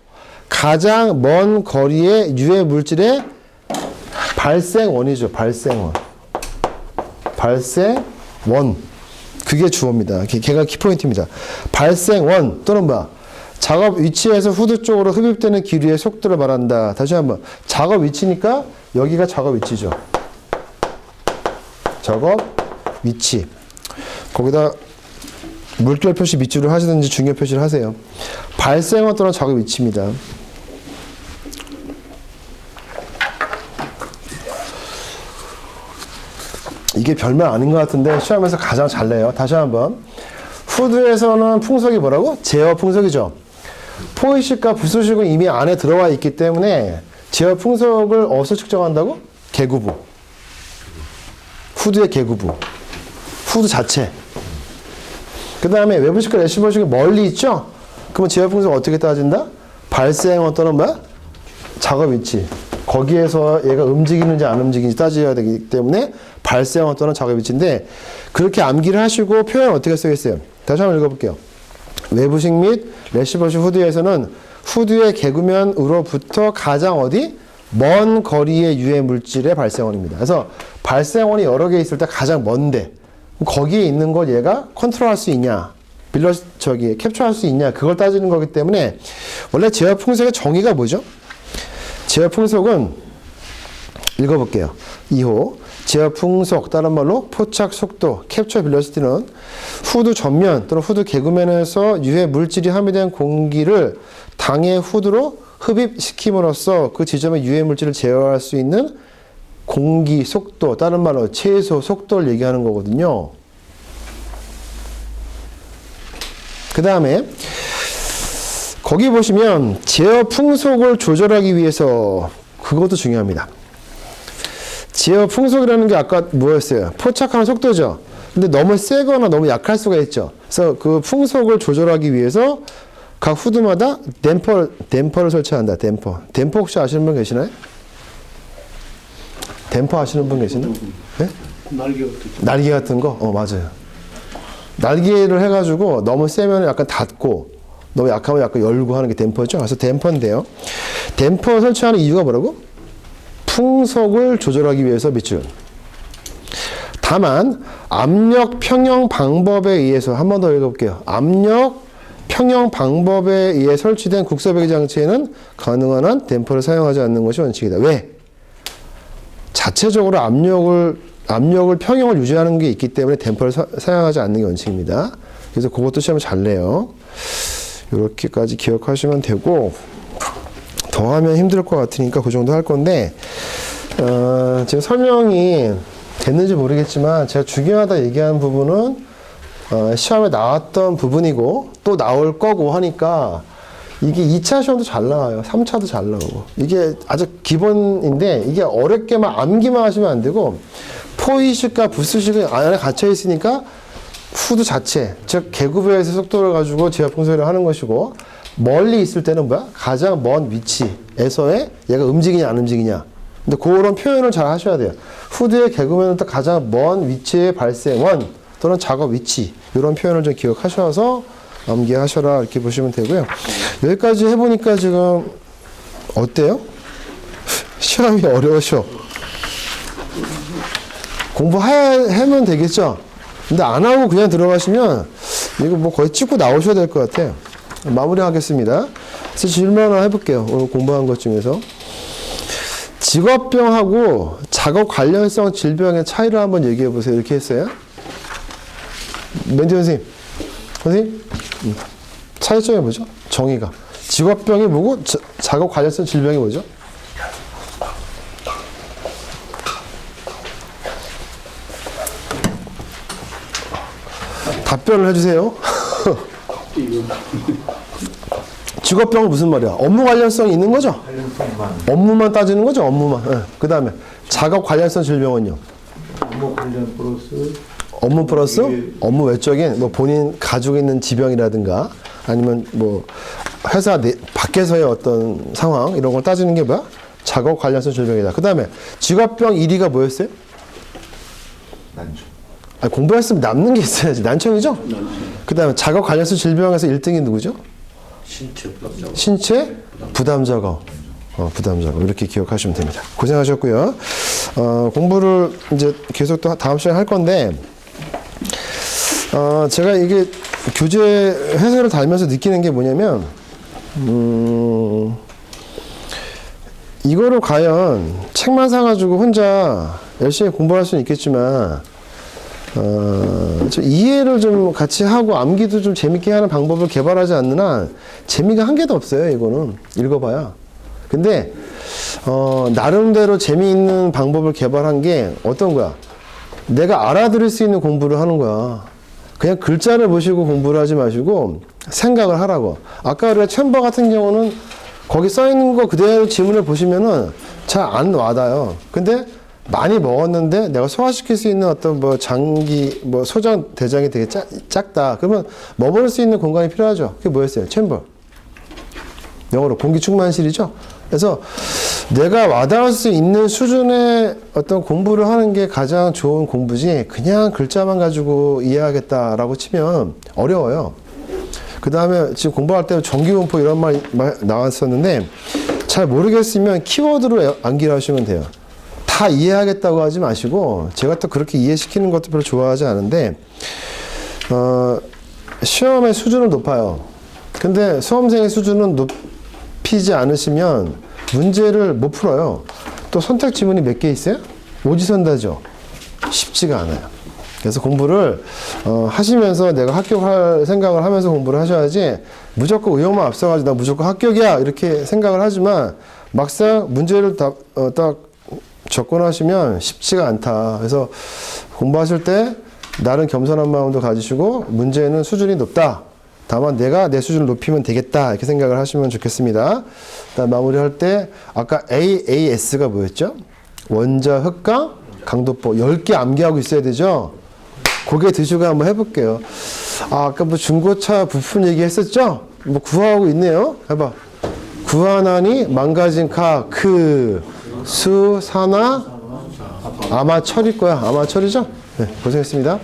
[SPEAKER 1] 가장 먼 거리의 유해 물질의 발생원이죠. 발생원. 발생원. 그게 주어입니다. 걔가 키포인트입니다. 발생원 또는 뭐야? 작업 위치에서 후드 쪽으로 흡입되는 기류의 속도를 말한다. 다시 한번. 작업 위치니까 여기가 작업 위치죠. 작업 위치. 거기다 물결 표시 밑줄을 하시든지 중요 표시를 하세요. 발생원 또는 작업 위치입니다. 이게 별말 아닌 것 같은데 시험에서 가장 잘 내요. 다시 한번. 후드에서는 풍속이 뭐라고? 제어 풍속이죠. 포이식과 부스식은 이미 안에 들어와 있기 때문에 제어 풍속을 어디서 측정한다고? 개구부. 후드의 개구부. 후드 자체. 그 다음에 외부식과 레시버식이 멀리 있죠? 그러면 제어 풍속 어떻게 따진다? 발생원 또는 뭐야? 작업 위치. 거기에서 얘가 움직이는지 안 움직이는지 따져야 되기 때문에 발생원 또는 작업 위치인데, 그렇게 암기를 하시고 표현 어떻게 쓰겠어요? 다시 한번 읽어볼게요. 외부식 및 레시버식 후드에서는 후드의 개구면으로부터 가장 어디? 먼 거리의 유해 물질의 발생원입니다. 그래서 발생원이 여러 개 있을 때 가장 먼데 거기에 있는 걸 얘가 컨트롤할 수 있냐, 캡처할 수 있냐, 그걸 따지는 거기 때문에 원래 제어 풍속의 정의가 뭐죠? 제어 풍속은 읽어볼게요. 2호. 제어 풍속, 다른 말로 포착 속도, 캡처 벨로시티는 후드 전면 또는 후드 개구면에서 유해 물질이 함유된 공기를 당의 후드로 흡입시킴으로써 그 지점의 유해 물질을 제어할 수 있는 공기 속도, 다른 말로 최소 속도를 얘기하는 거거든요. 그 다음에 거기 보시면 제어 풍속을 조절하기 위해서, 그것도 중요합니다. 제어 풍속이라는 게 아까 뭐였어요? 포착하는 속도죠. 근데 너무 세거나 너무 약할 수가 있죠. 그래서 그 풍속을 조절하기 위해서 각 후드마다 댐퍼를 설치한다. 댐퍼 혹시 아시는 분 계시나요? 댐퍼 아시는 분 계시나요? 네? 날개 같은 거? 맞아요. 날개를 해가지고 너무 세면 약간 닫고 너무 약하면 약간 열고 하는 게 댐퍼죠. 그래서 댐퍼인데요. 댐퍼 설치하는 이유가 뭐라고? 풍속을 조절하기 위해서 밑줄. 다만 압력 평형 방법에 의해서, 한 번 더 읽어볼게요. 압력 평형 방법에 의해 설치된 국서배기 장치에는 가능한 한 댐퍼를 사용하지 않는 것이 원칙이다. 왜? 자체적으로 압력을 평형을 유지하는 게 있기 때문에 댐퍼를 사용하지 않는 게 원칙입니다. 그래서 그것도 시험을 잘 내요. 이렇게까지 기억하시면 되고, 더 하면 힘들 것 같으니까 그 정도 할 건데, 지금 설명이 됐는지 모르겠지만 제가 중요하다 얘기한 부분은 시험에 나왔던 부분이고 또 나올 거고 하니까 이게 2차 시험도 잘 나와요. 3차도 잘 나오고. 이게 아주 기본인데 이게 어렵게만 암기만 하시면 안 되고 포의식과 부수식은 안에 갇혀 있으니까 후드 자체, 즉 계급에서 속도를 가지고 제압풍소리를 하는 것이고 멀리 있을 때는 뭐야? 가장 먼 위치에서의 얘가 움직이냐 안 움직이냐. 근데 그런 표현을 잘 하셔야 돼요. 후드의 개그맨은 또 가장 먼 위치의 발생원 또는 작업 위치 이런 표현을 좀 기억하셔서 암기하셔라 이렇게 보시면 되고요. 여기까지 해보니까 지금 어때요? 시험이 어려우셔. 공부하면 되겠죠? 근데 안 하고 그냥 들어가시면 이거 뭐 거의 찍고 나오셔야 될 것 같아요. 마무리하겠습니다. 그래서 질문 하나 해볼게요. 오늘 공부한 것 중에서. 직업병하고 작업 관련성 질병의 차이를 한번 얘기해 보세요. 이렇게 했어요. 멘티 선생님. 선생님? 차이점이 뭐죠? 정의가. 직업병이 뭐고 작업 관련성 질병이 뭐죠? 답변을 해주세요. 직업병은 무슨 말이야? 업무 관련성이 있는 거죠? 업무만 따지는 거죠? 업무만. 네. 그 다음에 작업 관련성 질병은요?
[SPEAKER 2] 업무 관련 플러스
[SPEAKER 1] 업무 플러스 업무 외적인 뭐 본인 가지고 있는 지병이라든가 아니면 뭐 회사 밖에서의 어떤 상황 이런 걸 따지는 게 뭐야? 작업 관련성 질병이다. 그 다음에 직업병 1위가 뭐였어요?
[SPEAKER 2] 난청.
[SPEAKER 1] 아니, 공부했으면 남는 게 있어야지. 난청이죠? 그 다음에 작업 관련성 질병에서 1등이 누구죠?
[SPEAKER 3] 신체 부담.
[SPEAKER 1] 신체 부담 작업. 부담 작업. 이렇게 기억하시면 됩니다. 고생하셨고요. 공부를 이제 계속 또 다음 시간에 할 건데, 제가 이게 교재 해설을 달면서 느끼는 게 뭐냐면, 이거를 과연 책만 사가지고 혼자 열심히 공부할 수는 있겠지만, 좀 이해를 좀 같이 하고 암기도 좀 재밌게 하는 방법을 개발하지 않는 한 재미가 한 개도 없어요. 이거는 읽어봐야. 근데 나름대로 재미있는 방법을 개발한 게 어떤 거야? 내가 알아들을 수 있는 공부를 하는 거야. 그냥 글자를 보시고 공부를 하지 마시고 생각을 하라고. 아까 우리가 챔버 같은 경우는 거기 써 있는 거 그대로 지문을 보시면은 잘 안 와닿아요. 근데 많이 먹었는데 내가 소화시킬 수 있는 어떤 뭐 장기, 뭐 소장 대장이 되게 작다. 그러면 머무를 수 있는 공간이 필요하죠. 그게 뭐였어요? 챔버. 영어로 공기 충만실이죠. 그래서 내가 와닿을 수 있는 수준의 어떤 공부를 하는 게 가장 좋은 공부지 그냥 글자만 가지고 이해하겠다라고 치면 어려워요. 그 다음에 지금 공부할 때 정기분포 이런 말 나왔었는데 잘 모르겠으면 키워드로 암기를 하시면 돼요. 다 이해하겠다고 하지 마시고 제가 또 그렇게 이해시키는 것도 별로 좋아하지 않은데 시험의 수준은 높아요. 근데 수험생의 수준은 높이지 않으시면 문제를 못 풀어요. 또 선택 지문이 몇 개 있어요? 오지선다죠. 쉽지가 않아요. 그래서 공부를 하시면서 내가 합격할 생각을 하면서 공부를 하셔야지 무조건 의욕만 앞서가지고 나 무조건 합격이야 이렇게 생각을 하지만 막상 문제를 딱 접근하시면 쉽지가 않다. 그래서 공부하실 때 나름 겸손한 마음도 가지시고 문제는 수준이 높다. 다만 내가 내 수준을 높이면 되겠다. 이렇게 생각을 하시면 좋겠습니다. 일단 마무리할 때 아까 AAS가 뭐였죠? 원자, 흑강, 강도법 10개 암기하고 있어야 되죠? 고개 드시고 한번 해볼게요. 아까 뭐 중고차 부품 얘기했었죠? 뭐 구하고 있네요. 해봐. 구하나니 망가진 수사나 아마 철일 거야. 아마 철이죠? 네, 고생했습니다.